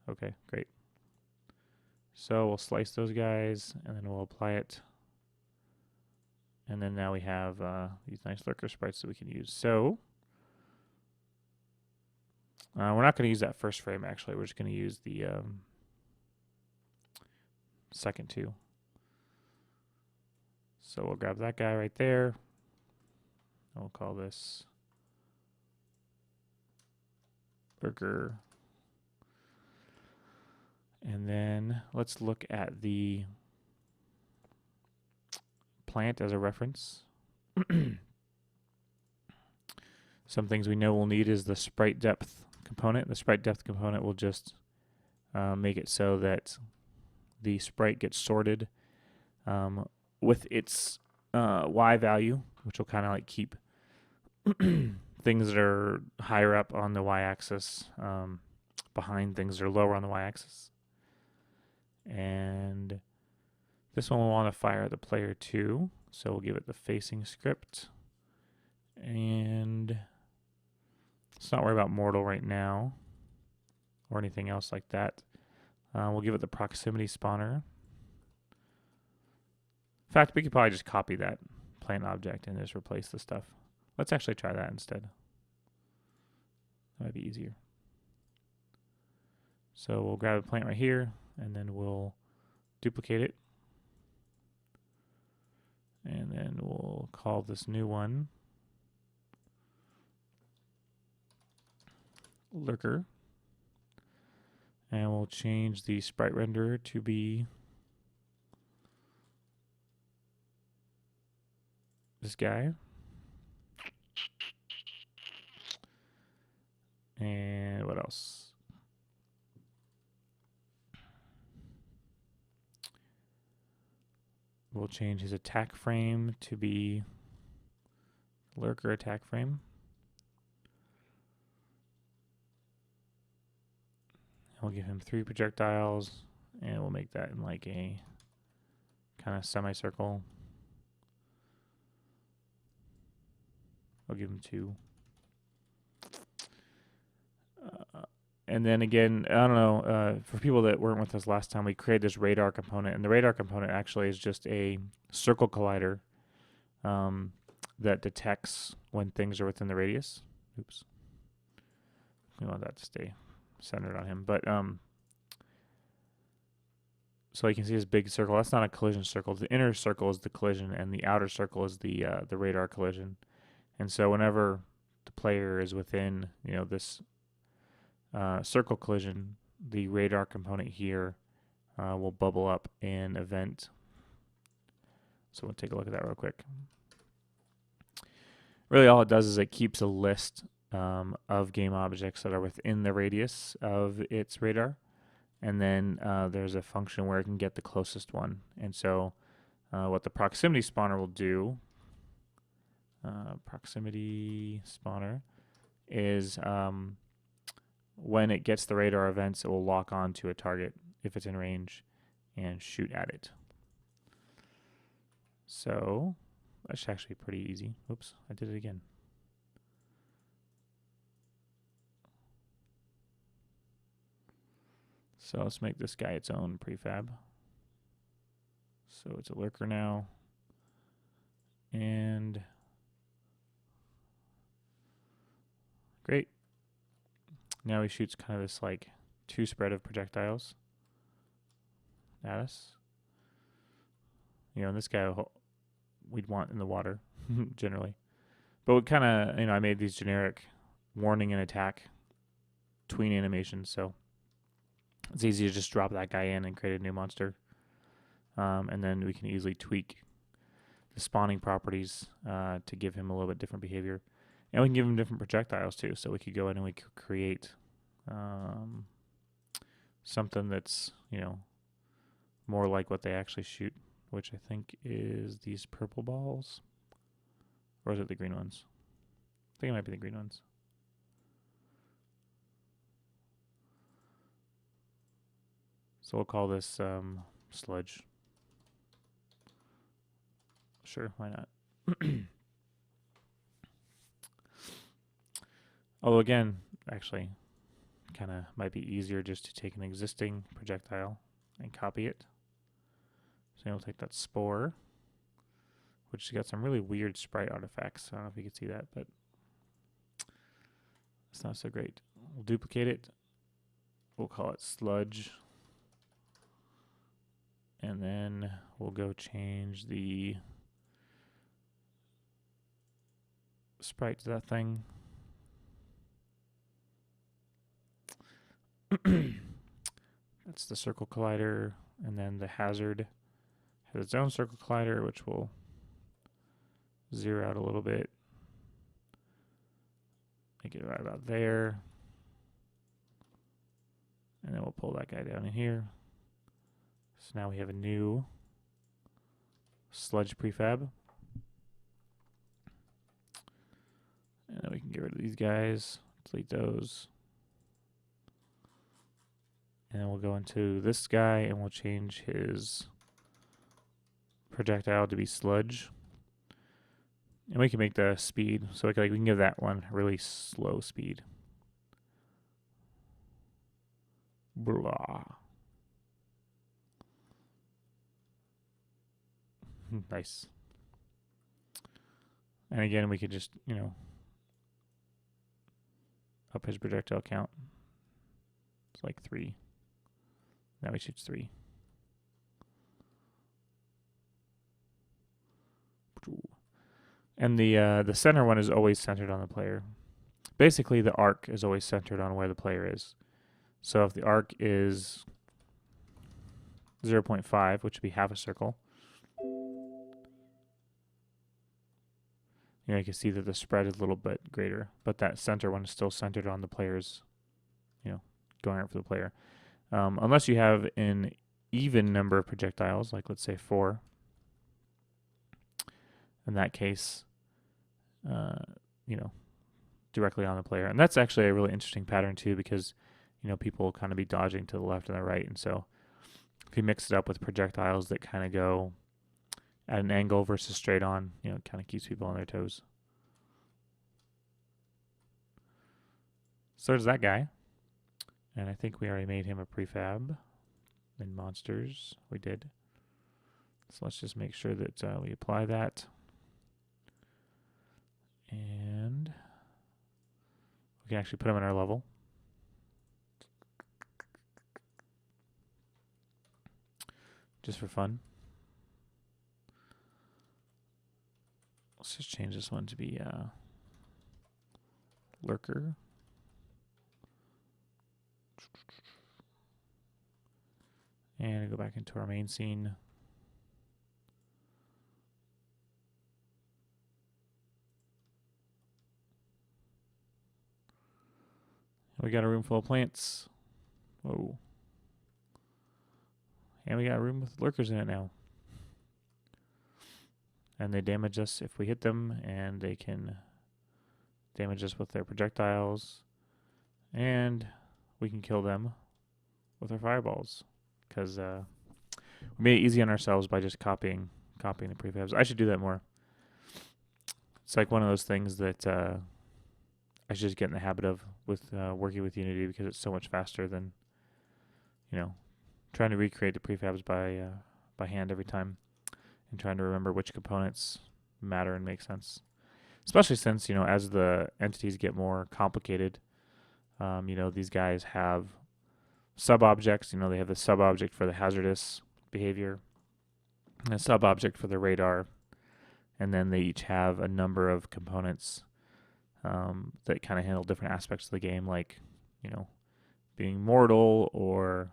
Okay, great. So we'll slice those guys, and then we'll apply it. And then now we have these nice lurker sprites that we can use. So we're not going to use that first frame, actually. We're just going to use the second two. So we'll grab that guy right there. And we'll call this lurker. And then let's look at the plant as a reference. Some things we know we'll need is the sprite depth component. The sprite depth component will just make it so that the sprite gets sorted with its Y value, which will kind of like keep things that are higher up on the Y-axis behind things that are lower on the Y-axis. And this one we'll want to fire the player too, so we'll give it the facing script. And let's not worry about mortal right now or anything else like that. We'll give it the proximity spawner. In fact, we could probably just copy that plant object and just replace the stuff. Let's actually try that instead. That might be easier. So we'll grab a plant right here, and then we'll duplicate it. And then we'll call this new one lurker. And we'll change the sprite renderer to be this guy. And what else? We'll change his attack frame to be lurker attack frame. We'll give him 3 projectiles, and we'll make that in like a kind of semicircle. I'll give him 2. And then again, I don't know, for people that weren't with us last time, we created this radar component. And the radar component actually is just a circle collider that detects when things are within the radius. Oops. We want that to stay centered on him. But so you can see this big circle. That's not a collision circle. The inner circle is the collision, and the outer circle is the radar collision. And so whenever the player is within, this circle collision, the radar component here will bubble up an event. So we'll take a look at that real quick. Really all it does is it keeps a list of game objects that are within the radius of its radar. And then there's a function where it can get the closest one. And so what the proximity spawner will do, proximity spawner, is when it gets the radar events, it will lock on to a target if it's in range and shoot at it. So that should actually be pretty easy. Oops, I did it again. So let's make this guy its own prefab. So it's a lurker now. And great. Now he shoots kind of this like 2 spread of projectiles at us. And this guy we'd want in the water generally. But we kind of, I made these generic warning and attack tween animations, so it's easy to just drop that guy in and create a new monster. And then we can easily tweak the spawning properties to give him a little bit different behavior. And we can give him different projectiles too. So we could go in and we could create something that's, more like what they actually shoot. which I think is these purple balls. Or is it the green ones? I think it might be the green ones. So we'll call this sludge. Sure, why not? Although again, actually, kind of might be easier just to take an existing projectile and copy it. So we'll take that spore, which has got some really weird sprite artifacts. I don't know if you can see that, but it's not so great. We'll duplicate it. We'll call it sludge. And then we'll go change the sprite to that thing. That's the circle collider, and then the hazard has its own circle collider, which will zero out a little bit. Make it right about there. And then we'll pull that guy down in here. So now we have a new sludge prefab. And then we can get rid of these guys, delete those. And then we'll go into this guy and we'll change his projectile to be sludge. And we can make the speed, so we can give that one really slow speed. Blah. Nice. And again, we could just, up his projectile count. It's like 3. Now he shoots 3. And the center one is always centered on the player. Basically, the arc is always centered on where the player is. So if the arc is 0.5, which would be half a circle, you can see that the spread is a little bit greater, but that center one is still centered on the player's, going right for the player. Unless you have an even number of projectiles, like let's say 4. In that case, directly on the player. And that's actually a really interesting pattern too, because, people will kind of be dodging to the left and the right. And so if you mix it up with projectiles that kind of go at an angle versus straight on, it kind of keeps people on their toes. So there's that guy. And I think we already made him a prefab in monsters. We did. So let's just make sure that we apply that. And we can actually put him in our level. Just for fun. Let's just change this one to be lurker. And go back into our main scene. We got a room full of plants. Whoa. And we got a room with lurkers in it now. And they damage us if we hit them, and they can damage us with their projectiles. And we can kill them with our fireballs. Because we made it easy on ourselves by just copying the prefabs. I should do that more. It's like one of those things that I should just get in the habit of with working with Unity, because it's so much faster than, trying to recreate the prefabs by hand every time and trying to remember which components matter and make sense. Especially since, as the entities get more complicated, these guys have sub-objects. They have the sub-object for the hazardous behavior and a sub-object for the radar. And then they each have a number of components that kind of handle different aspects of the game, like, being mortal or,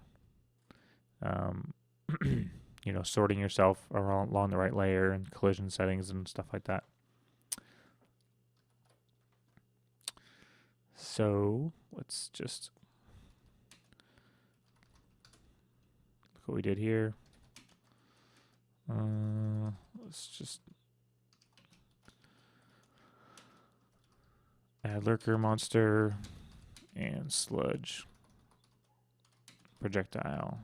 sorting yourself along the right layer and collision settings and stuff like that. So let's just look what we did here. Let's just add lurker, monster, and sludge. Projectile.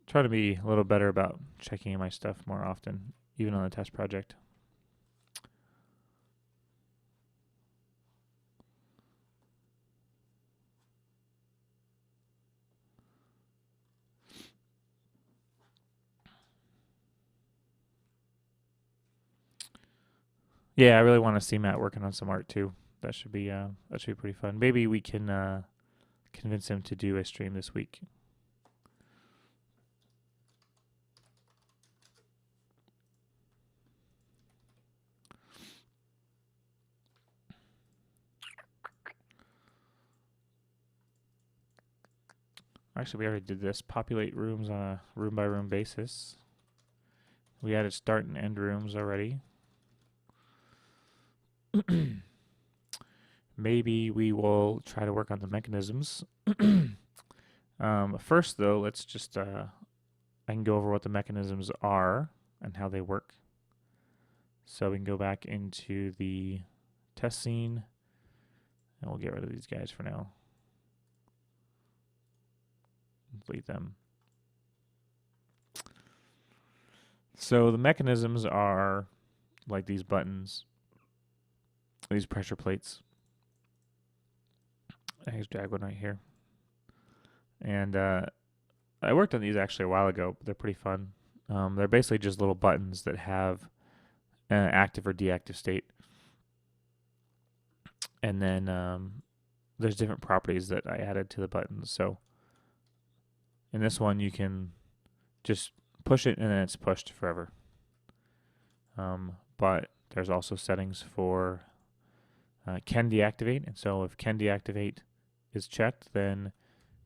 Try to be a little better about checking my stuff more often, even on the test project. Yeah, I really want to see Matt working on some art too. That should be pretty fun. Maybe we can convince him to do a stream this week. Actually, we already did this. Populate rooms on a room by room basis. We added start and end rooms already. Maybe we will try to work on the mechanisms. First, though, let's just I can go over what the mechanisms are and how they work. So we can go back into the test scene, and we'll get rid of these guys for now. Delete them. So the mechanisms are like these buttons, these pressure plates. I just drag one right here. And I worked on these actually a while ago, but they're pretty fun. They're basically just little buttons that have an active or deactive state. And then there's different properties that I added to the buttons. So in this one, you can just push it and then it's pushed forever. But there's also settings for can deactivate. And so if can deactivate is checked, then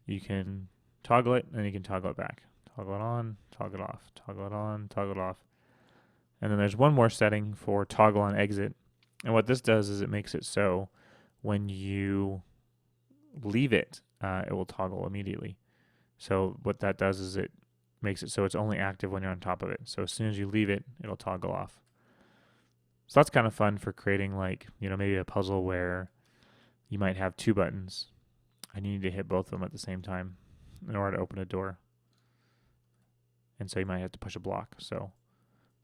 you can toggle it and then you can toggle it back. Toggle it on, toggle it off, toggle it on, toggle it off. And then there's one more setting for toggle on exit. And what this does is it makes it so when you leave it, it will toggle immediately. So what that does is it makes it so it's only active when you're on top of it. So as soon as you leave it, it'll toggle off. So that's kind of fun for creating, like, you know, maybe a puzzle where you might have two buttons and you need to hit both of them at the same time in order to open a door. And so you might have to push a block. So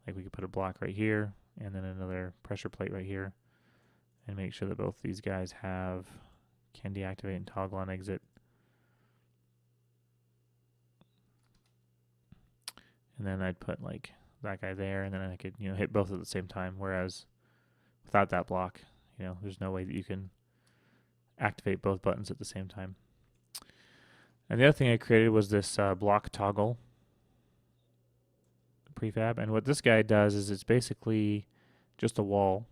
like we could put a block right here and then another pressure plate right here and make sure that both these guys have can deactivate and toggle on exit. And then I'd put like that guy there, and then I could, you know, hit both at the same time. Whereas without that block, you know, there's no way that you can activate both buttons at the same time. And the other thing I created was this block toggle prefab. And what this guy does is it's basically just a wall.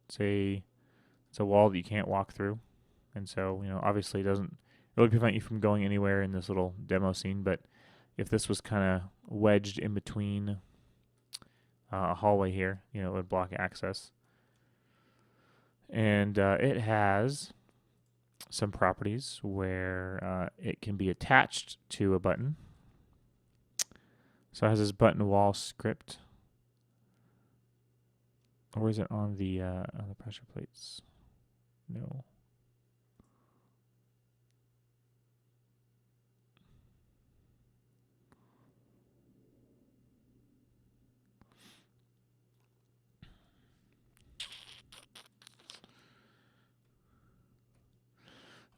It's a wall that you can't walk through. And so, you know, obviously it doesn't really prevent you from going anywhere in this little demo scene, but if this was kind of wedged in between a hallway here, you know, it would block access. And it has some properties where it can be attached to a button. So it has this button wall script. Or is it on the pressure plates? No.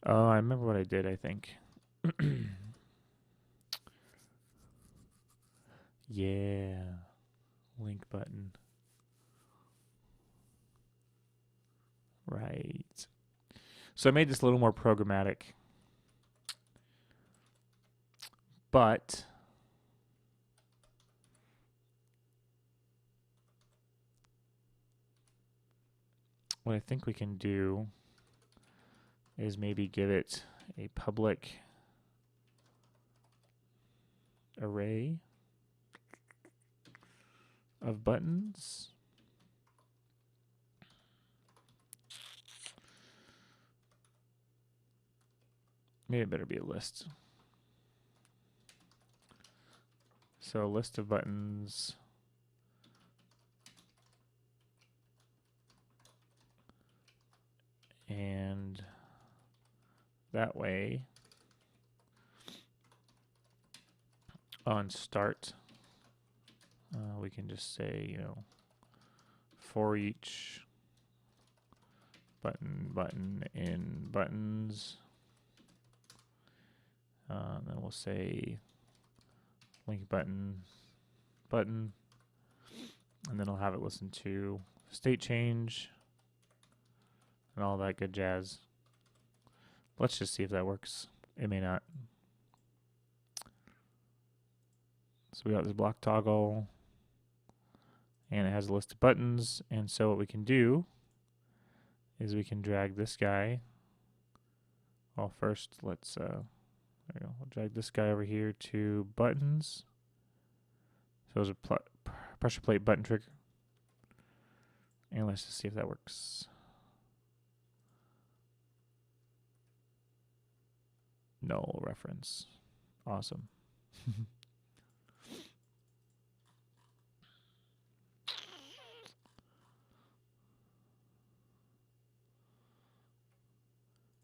Oh, I remember what I did, I think. Yeah. Link button. Right. So I made this a little more programmatic. But what I think we can do is maybe give it a public array of buttons. Maybe it better be a list. So list of buttons. And that way, on start, we can just say, you know, for each button in buttons. Then we'll say link button, and then I'll have it listen to state change and all that good jazz. Let's just see if that works. It may not. So we got this block toggle, and it has a list of buttons. And so what we can do is we can drag this guy. Well, first let's there we go. We'll drag this guy over here to buttons. So there's a pressure plate button trigger, and let's just see if that works. Null reference. Awesome.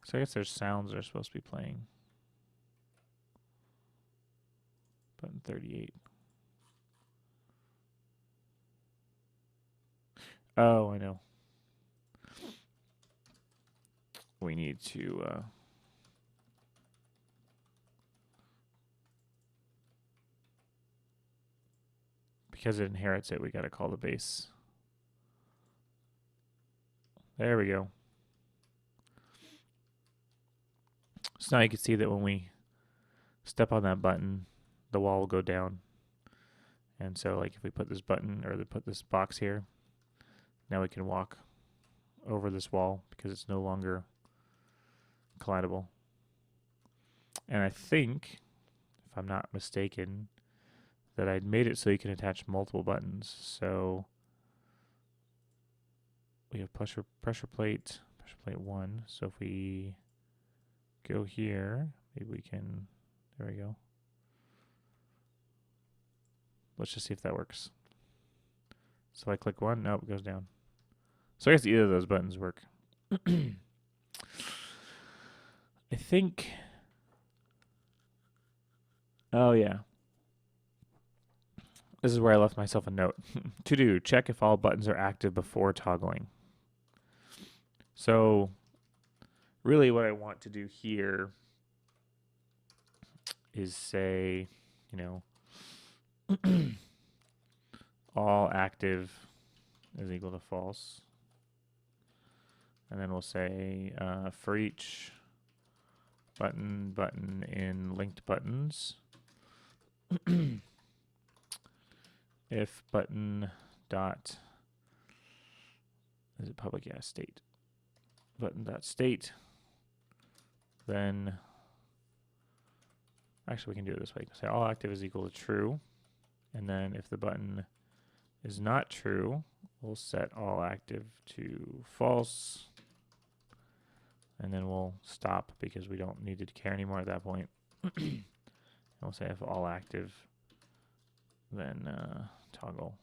So I guess there's sounds that are supposed to be playing. Button 38. Oh, I know. We need to because it inherits it, we got to call the base. There we go. So now you can see that when we step on that button, the wall will go down. And so like if we put this button or put this box here, now we can walk over this wall because it's no longer collidable. And I think, if I'm not mistaken, that I'd made it so you can attach multiple buttons. So we have pressure plate 1. So if we go here, maybe we can, there we go. Let's just see if that works. So if I click 1, nope, it goes down. So I guess either of those buttons work. I think, oh yeah. This is where I left myself a note. To do, check if all buttons are active before toggling. So really what I want to do here is say, you know, all active is equal to false. And then we'll say for each button in linked buttons, if button dot, is it public? Yeah, state. Button dot state, then actually we can do it this way. Say all active is equal to true, and then if the button is not true, we'll set all active to false, and then we'll stop because we don't need to care anymore at that point. And we'll say if all active, then toggle.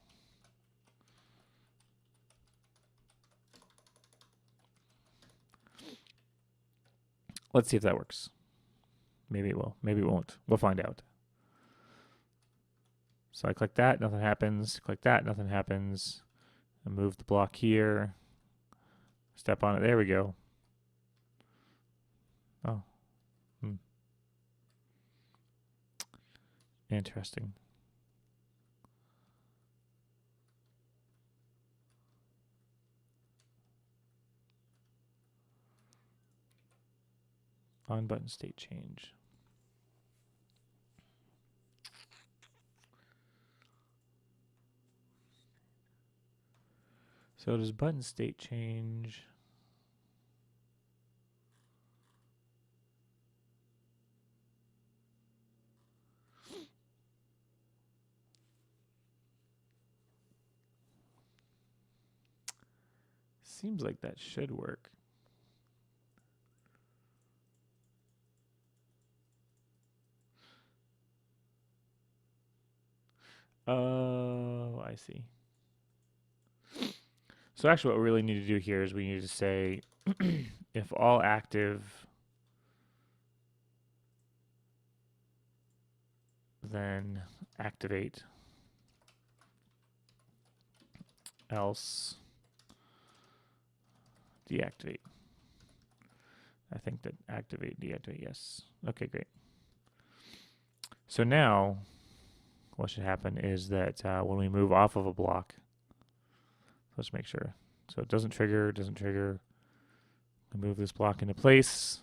Let's see if that works. Maybe it will. Maybe it won't. We'll find out. So I click that, nothing happens. Click that, nothing happens. I move the block here. Step on it. There we go. Oh. Interesting. On button state change. So does button state change? Seems like that should work. Oh, I see. So actually what we really need to do here is we need to say if all active, then activate, else deactivate. I think that activate, deactivate, yes. Okay, great. So now what should happen is that when we move off of a block, let's make sure. So it doesn't trigger. I move this block into place.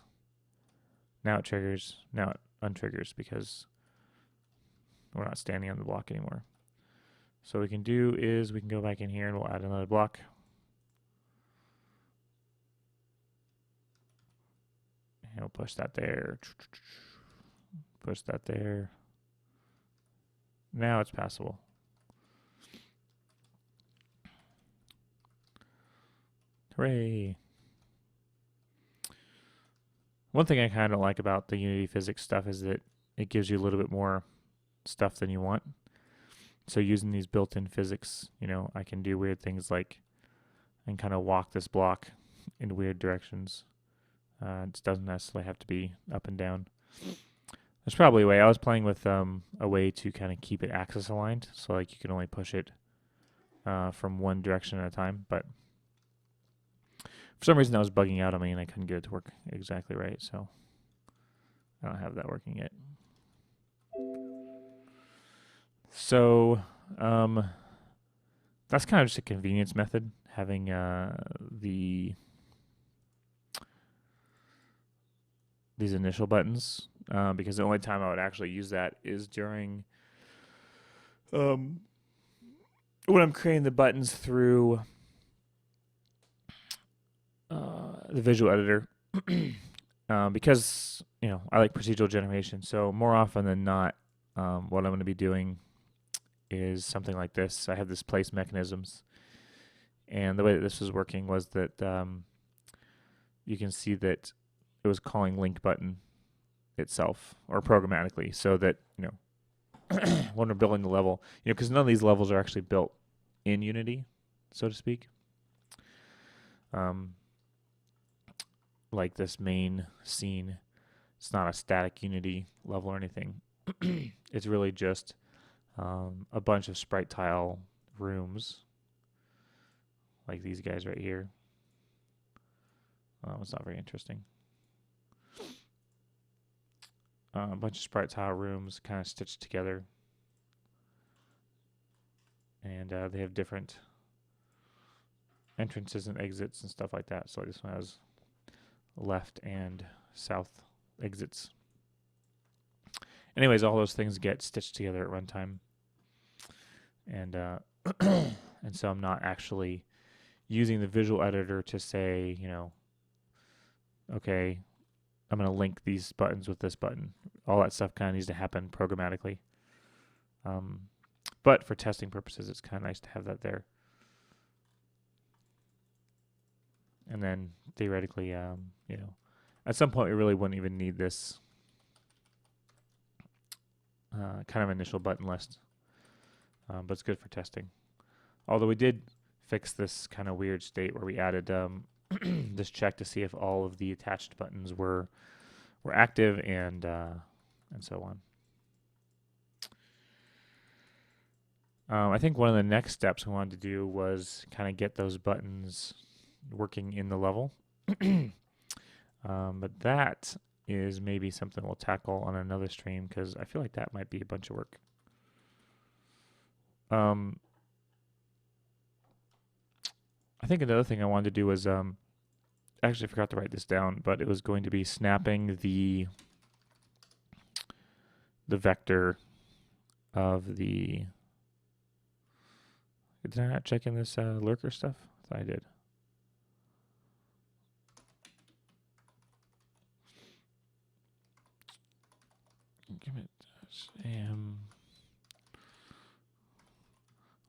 Now it triggers. Now it untriggers because we're not standing on the block anymore. So what we can do is we can go back in here and we'll add another block. And we'll push that there. Push that there. Now it's passable. Hooray. One thing I kind of like about the Unity physics stuff is that it gives you a little bit more stuff than you want. So using these built-in physics, you know, I can do weird things like and kind of walk this block in weird directions. It doesn't necessarily have to be up and down. There's probably a way. I was playing with a way to kind of keep it axis aligned, so like you can only push it from one direction at a time. But for some reason that was bugging out on me and I couldn't get it to work exactly right, so I don't have that working yet. So that's kind of just a convenience method, having these initial buttons, because the only time I would actually use that is during when I'm creating the buttons through the visual editor. Because, you know, I like procedural generation, so more often than not, what I'm going to be doing is something like this. I have this place mechanisms, and the way that this was working was that you can see that it was calling link button itself, or programmatically, so that, you know, when we're building the level, you know, because none of these levels are actually built in Unity, so to speak. Like this main scene, it's not a static Unity level or anything. It's really just a bunch of sprite tile rooms, like these guys right here. It's not very interesting. A bunch of sprite tile rooms kind of stitched together, and they have different entrances and exits and stuff like that. So this one has left and south exits. Anyways, all those things get stitched together at runtime, and and so I'm not actually using the visual editor to say, you know, okay, I'm going to link these buttons with this button. All that stuff kind of needs to happen programmatically. But for testing purposes, it's kind of nice to have that there. And then theoretically, you know, at some point we really wouldn't even need this kind of initial button list. But it's good for testing. Although we did fix this kind of weird state where we added this check to see if all of the attached buttons were active and so on. I think one of the next steps we wanted to do was kind of get those buttons working in the level. But that is maybe something we'll tackle on another stream, because I feel like that might be a bunch of work. I think another thing I wanted to do was actually forgot to write this down, but it was going to be snapping the vector of the. Did I not check in this lurker stuff? I thought I did. Give it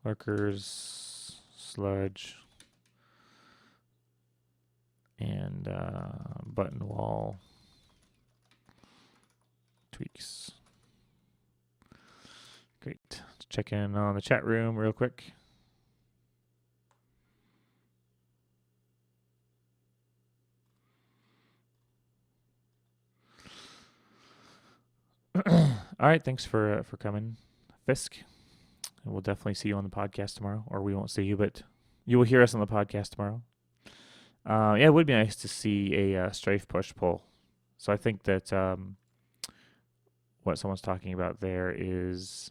lurkers, sludge, and button wall tweaks. Great. Let's check check in on the chat room real quick. All right, thanks for coming, Fisk. And we'll definitely see you on the podcast tomorrow, or we won't see you, but you will hear us on the podcast tomorrow. Yeah, it would be nice to see a strafe push pull. So I think that what someone's talking about there is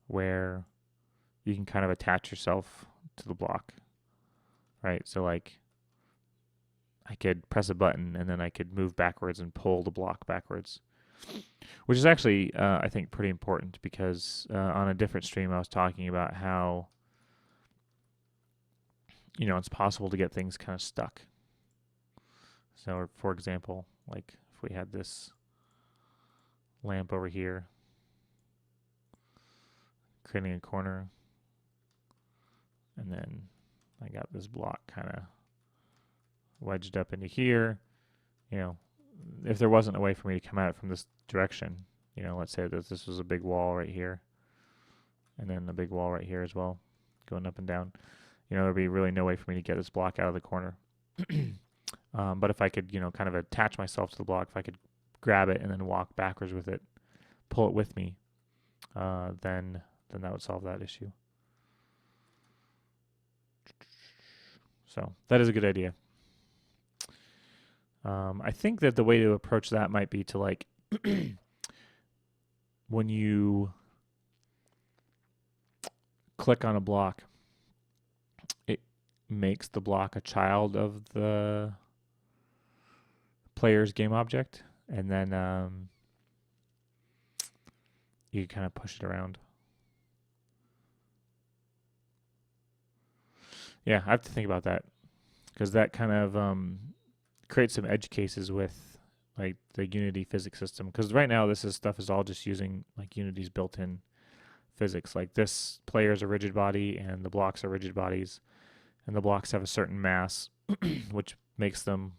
where you can kind of attach yourself to the block, right? So like I could press a button and then I could move backwards and pull the block backwards, which is actually, I think, pretty important because on a different stream I was talking about how, it's possible to get things kind of stuck. So, for example, like if we had this lamp over here, creating a corner, and then I got this block kind of wedged up into here, if there wasn't a way for me to come at it from this direction, let's say that this was a big wall right here, and then a big wall right here as well, going up and down, there'd be really no way for me to get this block out of the corner. But if I could, kind of attach myself to the block, if I could grab it and then walk backwards with it, pull it with me, then that would solve that issue. So that is a good idea. I think that the way to approach that might be to like when you click on a block, it makes the block a child of the player's game object, and then you kind of push it around. Yeah, I have to think about that because that kind of create some edge cases with like the Unity physics system, because right now this stuff is all just using like Unity's built-in physics. Like this player is a rigid body and the blocks are rigid bodies, and the blocks have a certain mass which makes them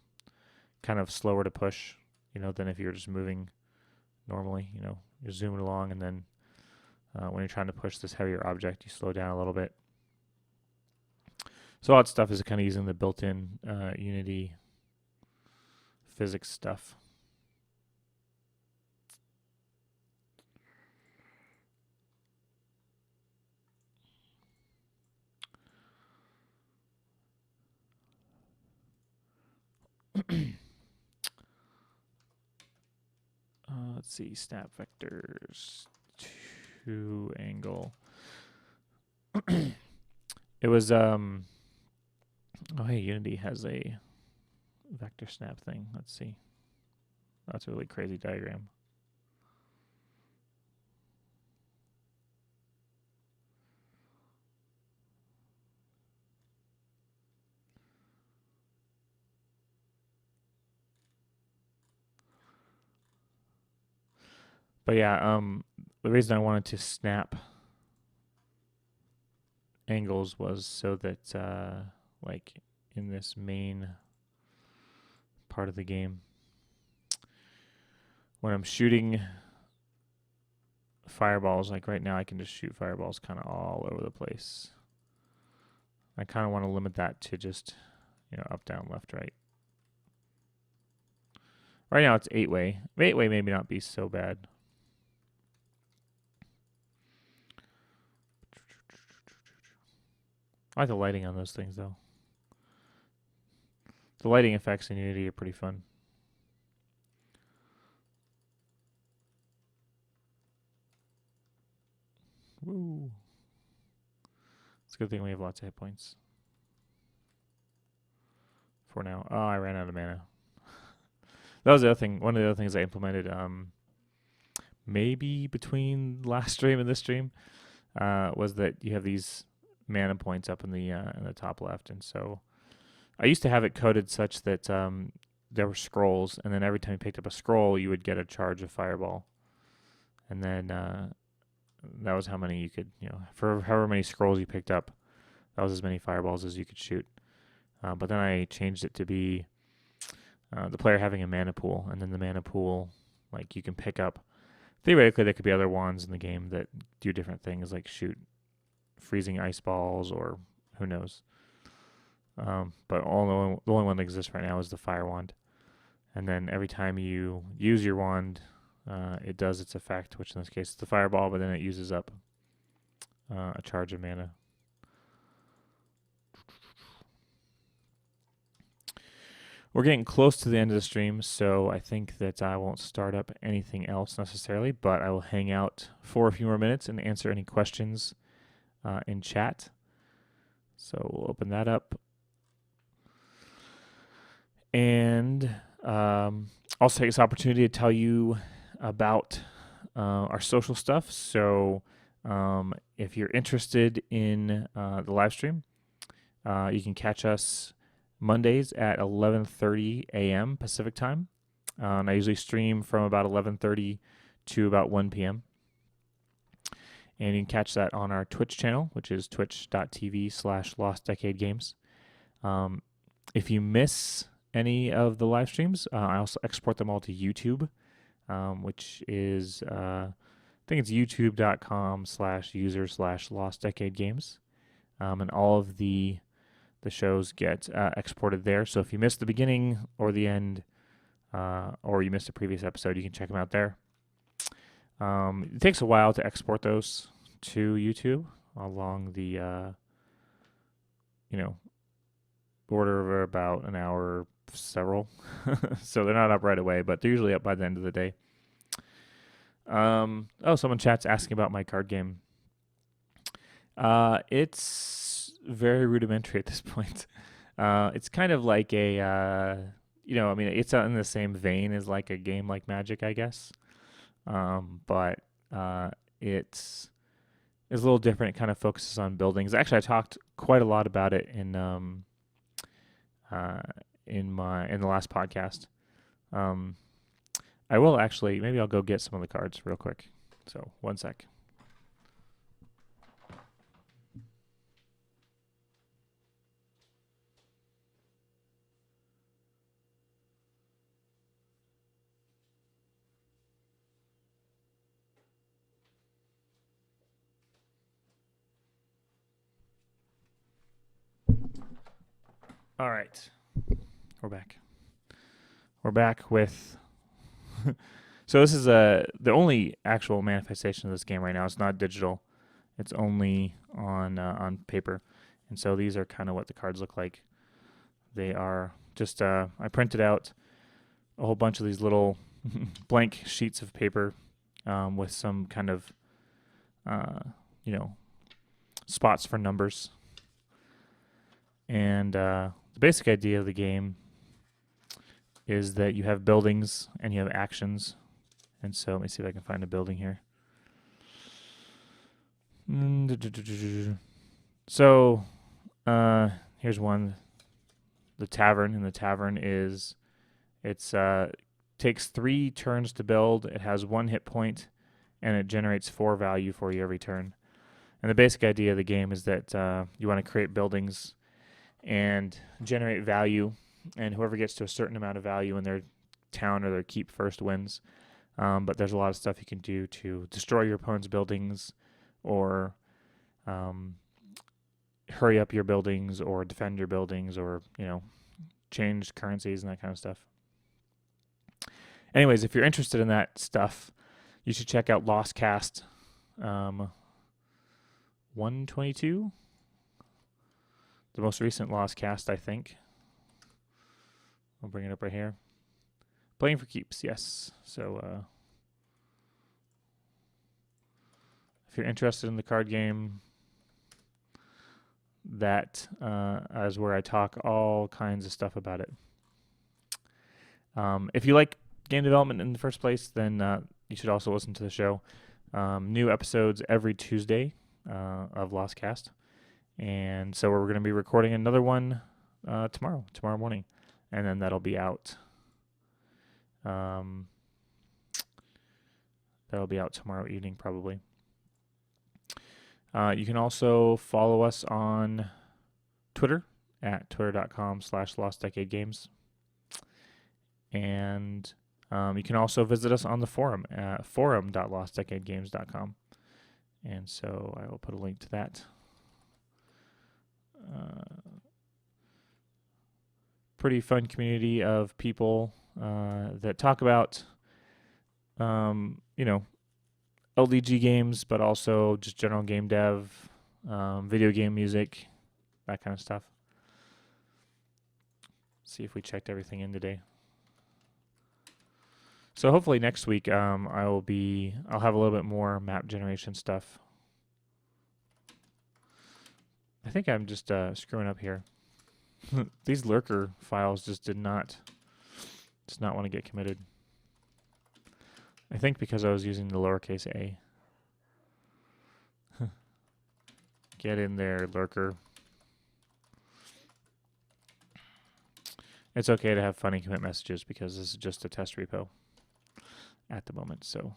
kind of slower to push, than if you're just moving normally. You're zooming along, and then when you're trying to push this heavier object, you slow down a little bit. So all that stuff is kind of using the built-in Unity physics stuff. Let's see, snap vectors to angle. It was oh hey, Unity has a vector snap thing. Let's see. That's a really crazy diagram. But yeah, the reason I wanted to snap angles was so that like in this main part of the game, when I'm shooting fireballs, like right now I can just shoot fireballs kind of all over the place. I kind of want to limit that to just, up, down, left, right. Right now it's 8-way. 8-way maybe not be so bad. I like the lighting on those things, though. The lighting effects in Unity are pretty fun. Woo. It's a good thing we have lots of hit points. For now. Oh, I ran out of mana. That was the other thing. One of the other things I implemented, maybe between last stream and this stream, was that you have these mana points up in the top left, and so I used to have it coded such that there were scrolls, and then every time you picked up a scroll, you would get a charge of fireball, and then that was how many you could, for however many scrolls you picked up, that was as many fireballs as you could shoot. But then I changed it to be the player having a mana pool, and then the mana pool, like you can pick up theoretically there could be other wands in the game that do different things, like shoot freezing ice balls or who knows. But the only one that exists right now is the fire wand. And then every time you use your wand, it does its effect, which in this case is the fireball, but then it uses up a charge of mana. We're getting close to the end of the stream, so I think that I won't start up anything else necessarily, but I will hang out for a few more minutes and answer any questions in chat. So we'll open that up. And also take this opportunity to tell you about our social stuff. So if you're interested in the live stream, you can catch us Mondays at 11:30 a.m. Pacific time. I usually stream from about 11:30 to about 1 p.m. And you can catch that on our Twitch channel, which is twitch.tv/LostDecadeGames. If you miss any of the live streams, I also export them all to YouTube, which is, I think it's youtube.com/user/LostDecadeGames. And all of the shows get exported there. So if you missed the beginning or the end, or you missed a previous episode, you can check them out there. It takes a while to export those to YouTube along the, order of about an hour, several. So they're not up right away, but they're usually up by the end of the day. Someone chat's asking about my card game. It's very rudimentary at this point. It's kind of like a, it's in the same vein as like a game like Magic, I guess. But it's a little different. It kind of focuses on buildings. Actually, I talked quite a lot about it in the last podcast. I will actually, maybe I'll go get some of the cards real quick. So, one sec. All right. We're back. We're back with... So this is the only actual manifestation of this game right now. It's not digital. It's only on paper. And so these are kind of what the cards look like. They are just... I printed out a whole bunch of these little blank sheets of paper with some kind of, spots for numbers. And the basic idea of the game is that you have buildings and you have actions. And so let me see if I can find a building here. So here's one, the tavern. And the tavern takes 3 turns to build. It has 1 hit point, and it generates 4 value for you every turn. And the basic idea of the game is that you want to create buildings and generate value, and whoever gets to a certain amount of value in their town or their keep first wins. But there's a lot of stuff you can do to destroy your opponent's buildings, or hurry up your buildings, or defend your buildings, or change currencies and that kind of stuff. Anyways, if you're interested in that stuff, you should check out Lost Cast 122. The most recent Lost Cast, I think. I'll bring it up right here. Playing for keeps, yes. So if you're interested in the card game, that is where I talk all kinds of stuff about it. If you like game development in the first place, then you should also listen to the show. New episodes every Tuesday of Lost Cast. And so we're going to be recording another one tomorrow morning. And then that'll be out. That'll be out tomorrow evening, probably. You can also follow us on Twitter at twitter.com/LostDecadeGames. And You can also visit us on the forum at forum.lostdecadegames.com. And so I will put a link to that. Pretty fun community of people that talk about, LDG games, but also just general game dev, video game music, that kind of stuff. See if we checked everything in today. So hopefully next week I'll have a little bit more map generation stuff. I think I'm just screwing up here. These lurker files just did not want to get committed. I think because I was using the lowercase a. Get in there, lurker. It's okay to have funny commit messages because this is just a test repo at the moment. So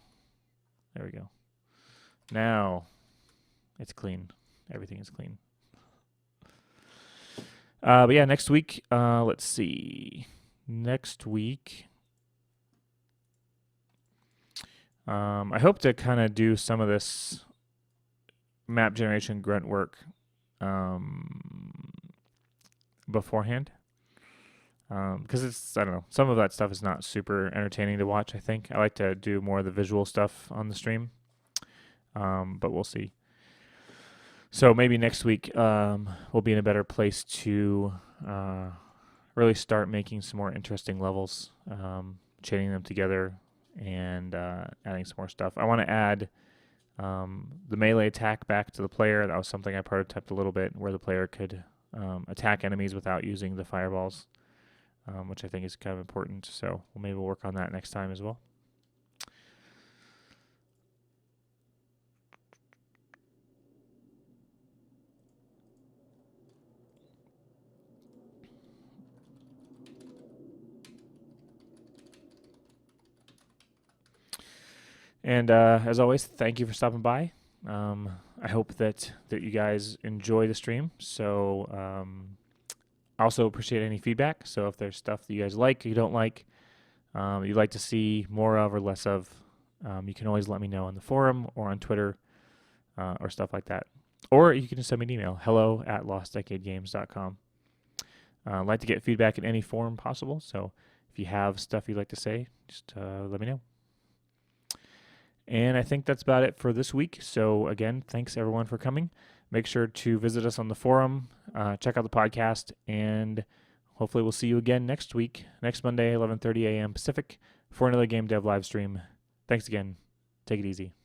there we go. Now it's clean. Everything is clean. But yeah, next week, let's see. Next week, I hope to kind of do some of this map generation grunt work beforehand. Because I don't know, some of that stuff is not super entertaining to watch, I think. I like to do more of the visual stuff on the stream, but we'll see. So maybe next week we'll be in a better place to really start making some more interesting levels, chaining them together, and adding some more stuff. I want to add the melee attack back to the player. That was something I prototyped a little bit, where the player could attack enemies without using the fireballs, which I think is kind of important. So maybe we'll work on that next time as well. And as always, thank you for stopping by. I hope that you guys enjoy the stream. So I also appreciate any feedback. So if there's stuff that you guys like, you don't like, you'd like to see more of or less of, you can always let me know on the forum or on Twitter or stuff like that. Or you can just send me an email, hello@lostdecadegames.com. I'd like to get feedback in any form possible. So if you have stuff you'd like to say, just let me know. And I think that's about it for this week. So again, thanks everyone for coming. Make sure to visit us on the forum, check out the podcast, and hopefully we'll see you again next week, next Monday, 11:30 a.m. Pacific, for another Game Dev live stream. Thanks again. Take it easy.